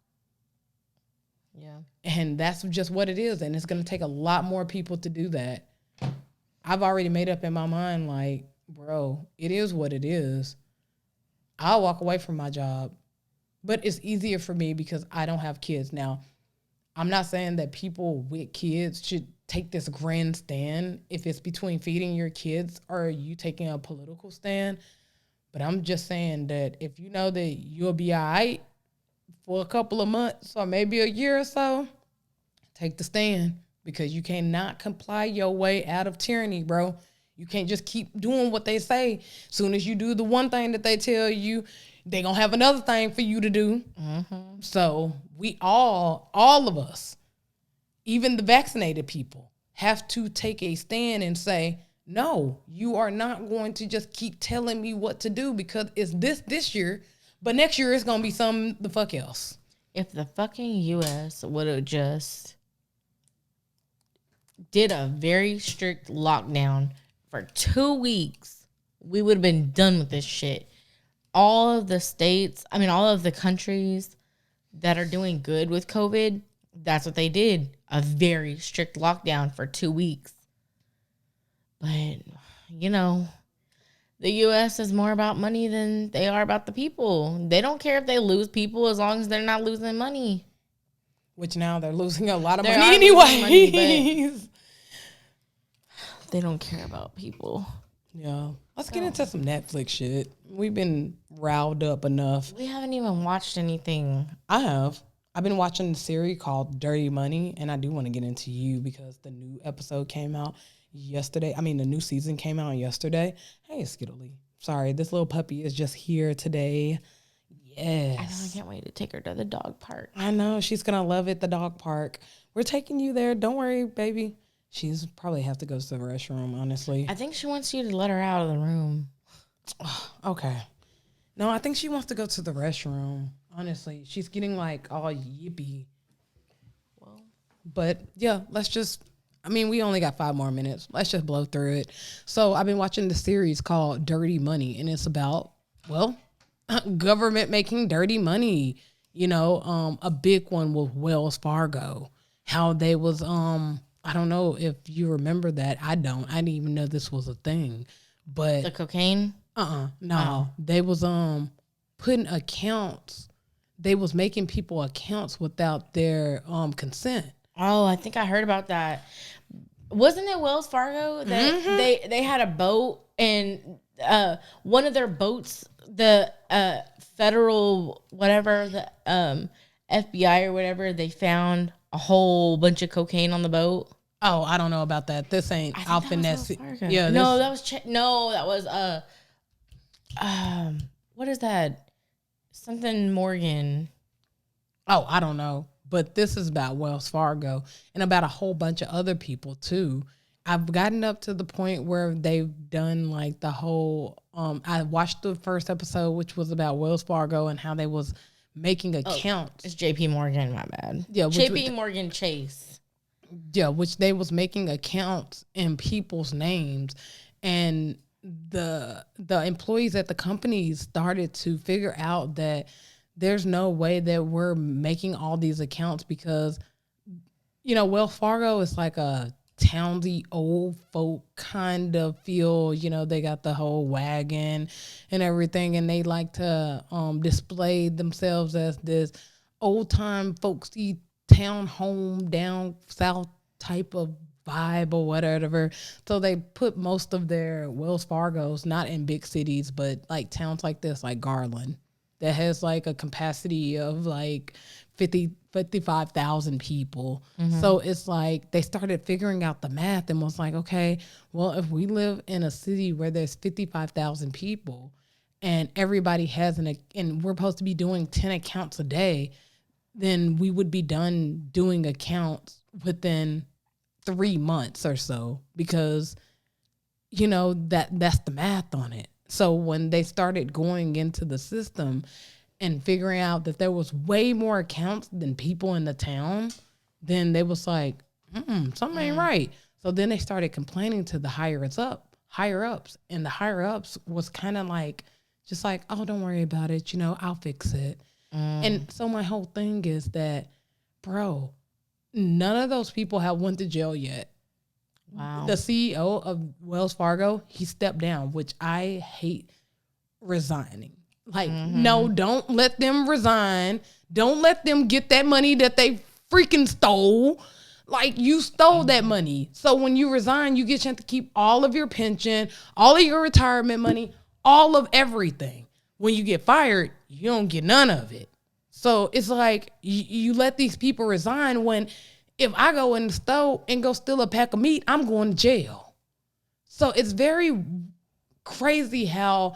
Yeah. And that's just what it is. And it's going to take a lot more people to do that. I've already made up in my mind, like, bro, it is what it is. I'll walk away from my job. But it's easier for me because I don't have kids. Now, I'm not saying that people with kids should take this grand stand if it's between feeding your kids or you taking a political stand. But I'm just saying that if you know that you'll be all right for a couple of months or maybe a year or so, take the stand because you cannot comply your way out of tyranny, bro. You can't just keep doing what they say. Soon as you do the one thing that they tell you, they gonna have another thing for you to do. Mm-hmm. So we all of us, even the vaccinated people, have to take a stand and say, no, you are not going to just keep telling me what to do because it's this year, but next year it's gonna be some the fuck else. If the fucking U.S. would have just did a very strict lockdown for 2 weeks, we would have been done with this shit. All of the states, all of the countries that are doing good with COVID, that's what they did. A very strict lockdown for 2 weeks. But, the U.S. is more about money than they are about the people. They don't care if they lose people as long as they're not losing money. Which now they're losing a lot of money anyway. They don't care about people. Yeah. Let's get into some Netflix shit. We've been riled up enough. We haven't even watched anything. I have. I've been watching a series called Dirty Money, and I do want to get into You because the new episode came out yesterday. The new season came out yesterday. Hey, Skittly. Sorry, this little puppy is just here today. Yes. I know, I can't wait to take her to the dog park. I know. She's going to love it, the dog park. We're taking you there. Don't worry, baby. She's probably have to go to the restroom, honestly. I think she wants you to let her out of the room. Okay. No, I think she wants to go to the restroom, honestly. She's getting like all yippy. Well, but yeah, let's just, we only got 5 more minutes. Let's just blow through it. So I've been watching the series called Dirty Money, and it's about, government making dirty money. A big one with Wells Fargo. How they was, I don't know if you remember that. I don't. I didn't even know this was a thing. But the cocaine? No. Oh. They was putting accounts. They was making people accounts without their consent. Oh, I think I heard about that. Wasn't it Wells Fargo that they had a boat and one of their boats, the federal whatever, the FBI or whatever, they found a whole bunch of cocaine on the boat. Oh, I don't know about that. This ain't I'll finesse it. Yeah. No, that was what is that? Something Morgan. Oh, I don't know. But this is about Wells Fargo and about a whole bunch of other people too. I've gotten up to the point where they've done like the whole I watched the first episode, which was about Wells Fargo and how they was making accounts. It's JP Morgan, my bad. Yeah, JP Morgan Chase. Yeah, which they was making accounts in people's names, and the employees at the companies started to figure out that there's no way that we're making all these accounts because, Wells Fargo is like a townsy old folk kind of feel. They got the whole wagon and everything, and they like to display themselves as this old time folksy town home down south type of vibe or whatever. So they put most of their Wells Fargos not in big cities, but like towns like this, like Garland, that has like a capacity of like 55,000 people. Mm-hmm. So it's like they started figuring out the math and was like, okay, well, if we live in a city where there's 55,000 people and everybody has and we're supposed to be doing 10 accounts a day, then we would be done doing accounts within 3 months or so because, that's the math on it. So when they started going into the system and figuring out that there was way more accounts than people in the town, then they was like, something ain't right. So then they started complaining to the higher ups, and the higher ups was kind of like, just like, oh, don't worry about it. I'll fix it. And so my whole thing is that, bro, None of those people have went to jail yet. Wow. The CEO of Wells Fargo, he stepped down, which I hate resigning. Like, no, don't let them resign. Don't let them get that money that they freaking stole. Like, you stole that money. So when you resign, you get a chance to keep all of your pension, all of your retirement money, all of everything. When you get fired, you don't get none of it. So it's like you let these people resign when if I go in the store and go steal a pack of meat, I'm going to jail. So it's very crazy how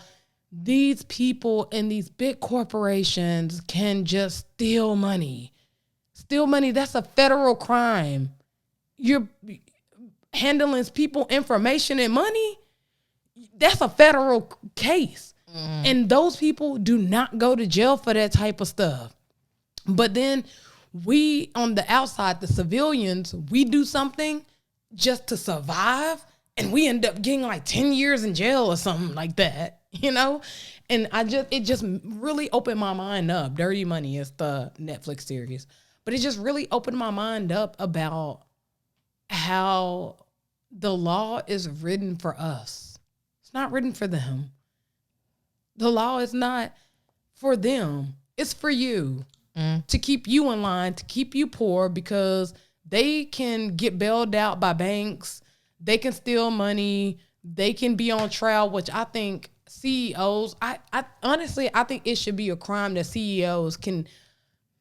these people in these big corporations can just steal money. Steal money, that's a federal crime. You're handling people information and money, that's a federal case. And those people do not go to jail for that type of stuff. But then we, on the outside, the civilians, we do something just to survive, and we end up getting like 10 years in jail or something like that, you know? And it just really opened my mind up. Dirty Money is the Netflix series. But it just really opened my mind up about how the law is written for us. It's not written for them. The law is not for them. It's for you. To keep you in line, to keep you poor, because they can get bailed out by banks. They can steal money. They can be on trial, which I think CEOs, I honestly, I think it should be a crime that CEOs can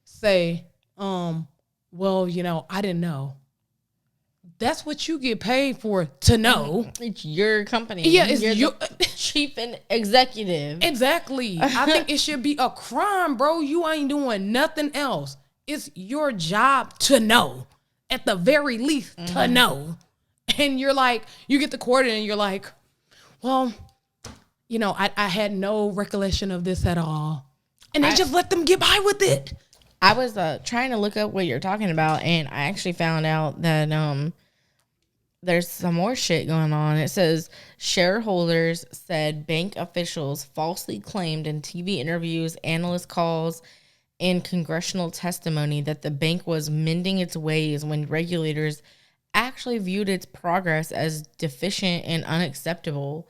say, well, you know, I didn't know. That's what you get paid for, to know. It's your company. Yeah, it's your chief and executive. Exactly. I think it should be a crime, bro. You ain't doing nothing else. It's your job to know. At the very least, to know. And you're like, you get to court and you're like, well, you know, I had no recollection of this at all. And they just let them get by with it. I was trying to look up what you're talking about, and I actually found out that there's some more shit going on. It says shareholders said bank officials falsely claimed in TV interviews, analyst calls, and congressional testimony that the bank was mending its ways when regulators actually viewed its progress as deficient and unacceptable.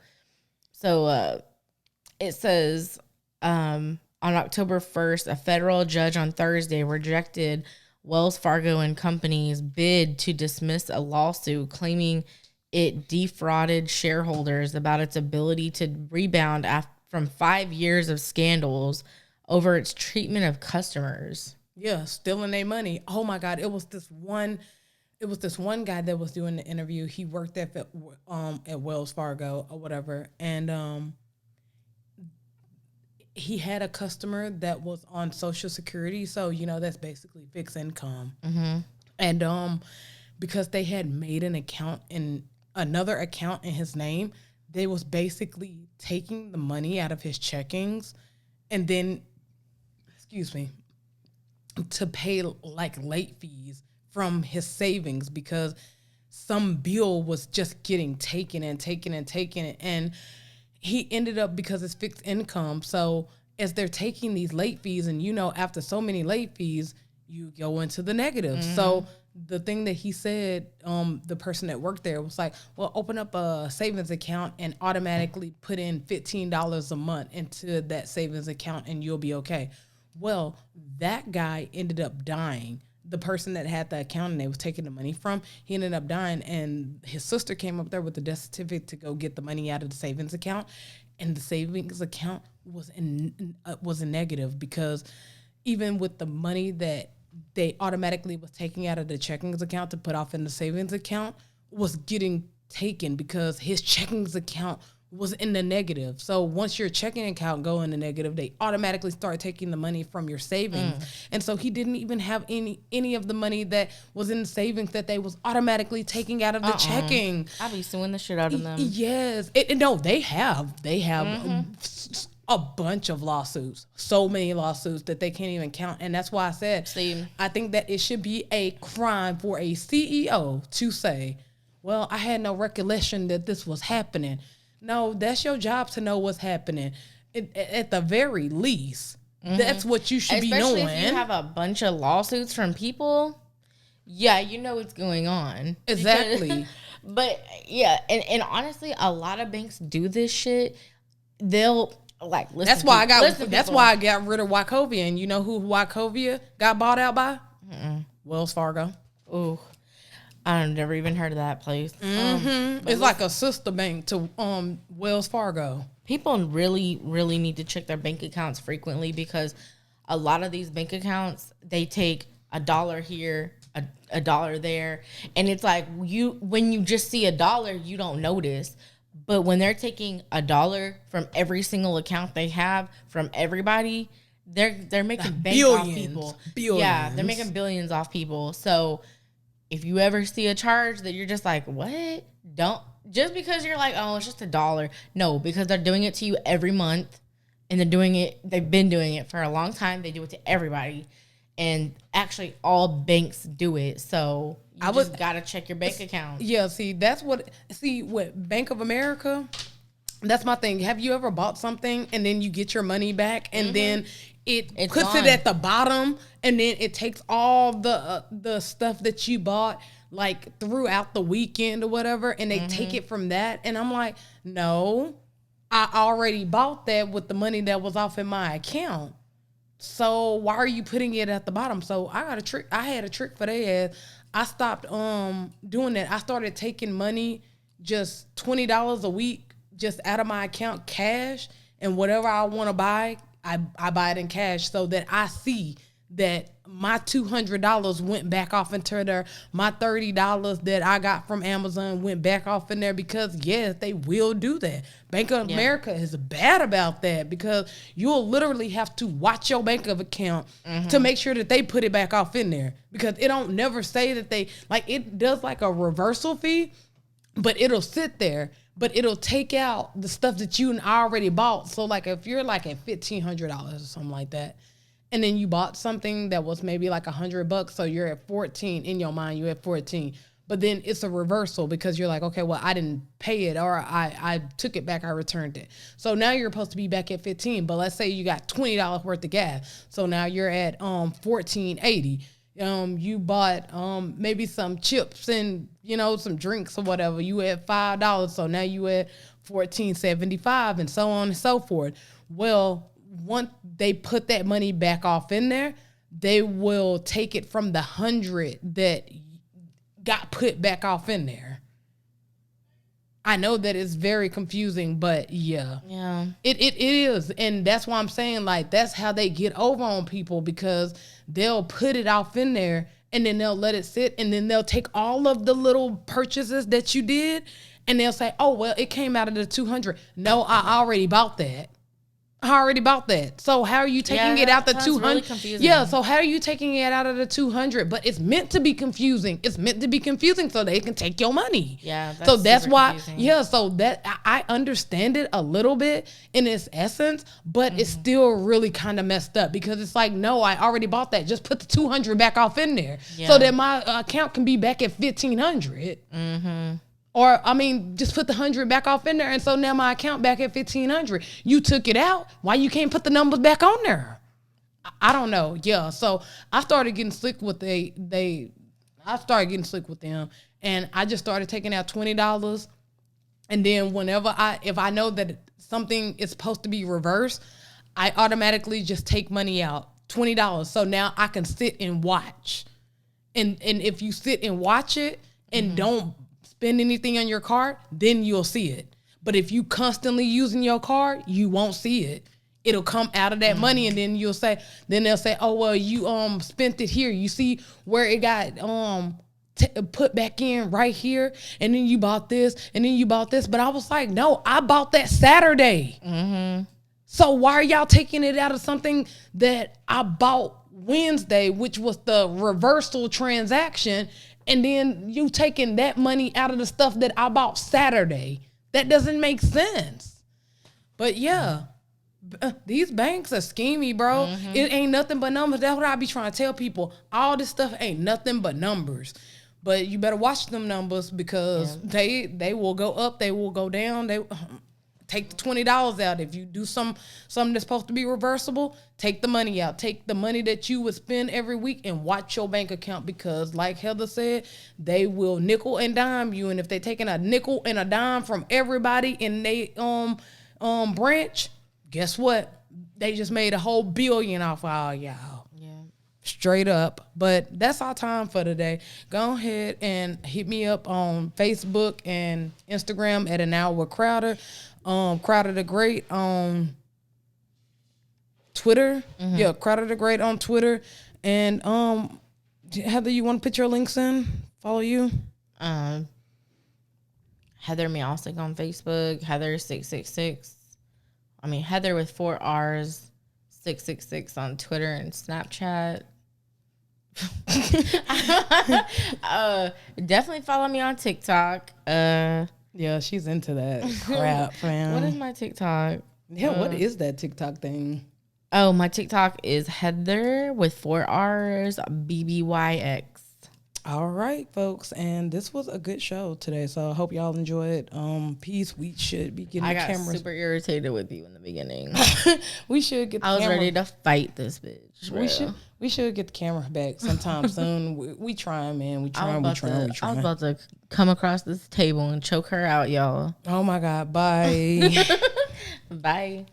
So it says on October 1st, a federal judge on Thursday rejected Wells Fargo and Company's bid to dismiss a lawsuit claiming it defrauded shareholders about its ability to rebound from 5 years of scandals over its treatment of customers. Yeah, stealing their money. Oh my God, it was this one guy that was doing the interview. He worked at Wells Fargo or whatever, and he had a customer that was on Social Security, so you know that's basically fixed income. And because they had made an account in another account in his name, they was basically taking the money out of his checkings, and then, to pay like late fees from his savings because some bill was just getting taken, and he ended up, because it's fixed income, so as they're taking these late fees, and you know, after so many late fees, you go into the negative. So the thing that he said, the person that worked there was like, well, open up a savings account and automatically put in $15 a month into that savings account and you'll be okay. Well, that guy ended up dying. The person that had the account and they was taking the money from, he ended up dying, and his sister came up there with the death certificate to go get the money out of the savings account, and the savings account was in negative, because even with the money that they automatically was taking out of the checkings account to put off in the savings account was getting taken because his checkings account was in the negative. So once your checking account go in the negative, they automatically start taking the money from your savings. And so he didn't even have any of the money that was in the savings that they was automatically taking out of the checking. I'll be suing the shit out of them. Yes. No, they have a bunch of lawsuits, so many lawsuits that they can't even count. And that's why I said, I think that it should be a crime for a CEO to say, well, I had no recollection that this was happening. No, that's your job to know what's happening. At the very least, that's what you should be knowing. Especially if you have a bunch of lawsuits from people, yeah, you know what's going on. Exactly. But yeah, and honestly, a lot of banks do this shit. They'll like listen. That's why I got rid of Wachovia. And you know who Wachovia got bought out by? Wells Fargo. Ooh, I've never even heard of that place. It's like a sister bank to Wells Fargo. People really, really need to check their bank accounts frequently because a lot of these bank accounts, they take $1 here, a dollar there, and it's like when you just see $1, you don't notice. But when they're taking $1 from every single account they have from everybody, they're making bank off people. Billions. Yeah, they're making billions off people. So if you ever see a charge that you're just like, what? Don't just because you're like, oh, it's just $1. No, because they're doing it to you every month, and they've been doing it for a long time. They do it to everybody. And actually, all banks do it. So you just got to check your bank account. Yeah, with Bank of America, that's my thing. Have you ever bought something and then you get your money back and then it's puts gone. It at the bottom and then it takes all the stuff that you bought like throughout the weekend or whatever and they take it from that? And I'm like, no, I already bought that with the money that was off in my account. So why are you putting it at the bottom? So I had a trick for their ass. I stopped doing that. I started taking money, just $20 a week, just out of my account cash, and whatever I want to buy, I buy it in cash so that I see that my $200 went back off into there. My $30 that I got from Amazon went back off in there because, yes, they will do that. Bank of America is bad about that because you'll literally have to watch your bank of account to make sure that they put it back off in there because it don't never say that they, like it does like a reversal fee, but it'll sit there. But it'll take out the stuff that you already bought. So like if you're like at $1,500 or something like that, and then you bought something that was maybe like $100, so you're at 14 in your mind, you're at 14. But then it's a reversal because you're like, okay, well, I didn't pay it or I took it back, I returned it. So now you're supposed to be back at 15. But let's say you got $20 worth of gas. So now you're at $14.80. You bought maybe some chips and some drinks or whatever. You had $5, so now you at $14.75 and so on and so forth. Well, once they put that money back off in there, they will take it from the 100 that got put back off in there. I know that it's very confusing, but yeah, it is, and that's why I'm saying like that's how they get over on people because they'll put it off in there and then they'll let it sit and then they'll take all of the little purchases that you did and they'll say, oh well, it came out of the 200. No, I already bought that. So how are you taking it out the 200? Really confusing. Yeah, so how are you taking it out of the 200? But it's meant to be confusing. It's meant to be confusing so they can take your money. Yeah, that's why confusing. Yeah, so that I understand it a little bit in its essence, but it's still really kind of messed up because it's like, no, I already bought that. Just put the 200 back off in there so that my account can be back at 1,500. Or, just put the 100 back off in there, and so now my account back at 1,500. You took it out. Why you can't put the numbers back on there? I don't know. Yeah, so I started getting slick with I started getting slick with them, and I just started taking out $20, and then if I know that something is supposed to be reversed, I automatically just take money out, $20. So now I can sit and watch, and if you sit and watch it and don't spend anything on your card, then you'll see it. But if you constantly using your card, you won't see it. It'll come out of that money, and then they'll say, oh well, you spent it here. You see where it got put back in right here, and then you bought this, and then you bought this. But I was like, no, I bought that Saturday. So why are y'all taking it out of something that I bought Wednesday, which was the reversal transaction? And then you taking that money out of the stuff that I bought Saturday. That doesn't make sense. But yeah, these banks are schemy, bro. It ain't nothing but numbers. That's what I be trying to tell people. All this stuff ain't nothing but numbers. But you better watch them numbers because they will go up, they will go down. take the $20 out. If you do something that's supposed to be reversible, take the money out. Take the money that you would spend every week and watch your bank account, because like Heather said, they will nickel and dime you. And if they're taking a nickel and a dime from everybody in they branch, guess what? They just made a whole billion off of all y'all. Yeah. Straight up. But that's our time for today. Go ahead and hit me up on Facebook and Instagram at An Hour with Crowder. Crowder the Great on Twitter. Mm-hmm. Yeah, Crowder the Great on Twitter. And Heather, you want to put your links in? Follow you? Heather Mialsic on Facebook. Heather666. Heather with 4 R's, 666 on Twitter and Snapchat. Definitely follow me on TikTok. Yeah, she's into that crap, fam. What is my TikTok? Yeah, what is that TikTok thing? Oh, my TikTok is Heather with 4 R's, BBYX. All right, folks, and this was a good show today, so I hope y'all enjoyed. Peace. We should be getting the cameras. I got super irritated with you in the beginning. We should get. I was ready to fight this bitch. Bro. We should get the camera back sometime soon. We trying, man. We trying. I was about to come across this table and choke her out, y'all. Oh my God! Bye. Bye.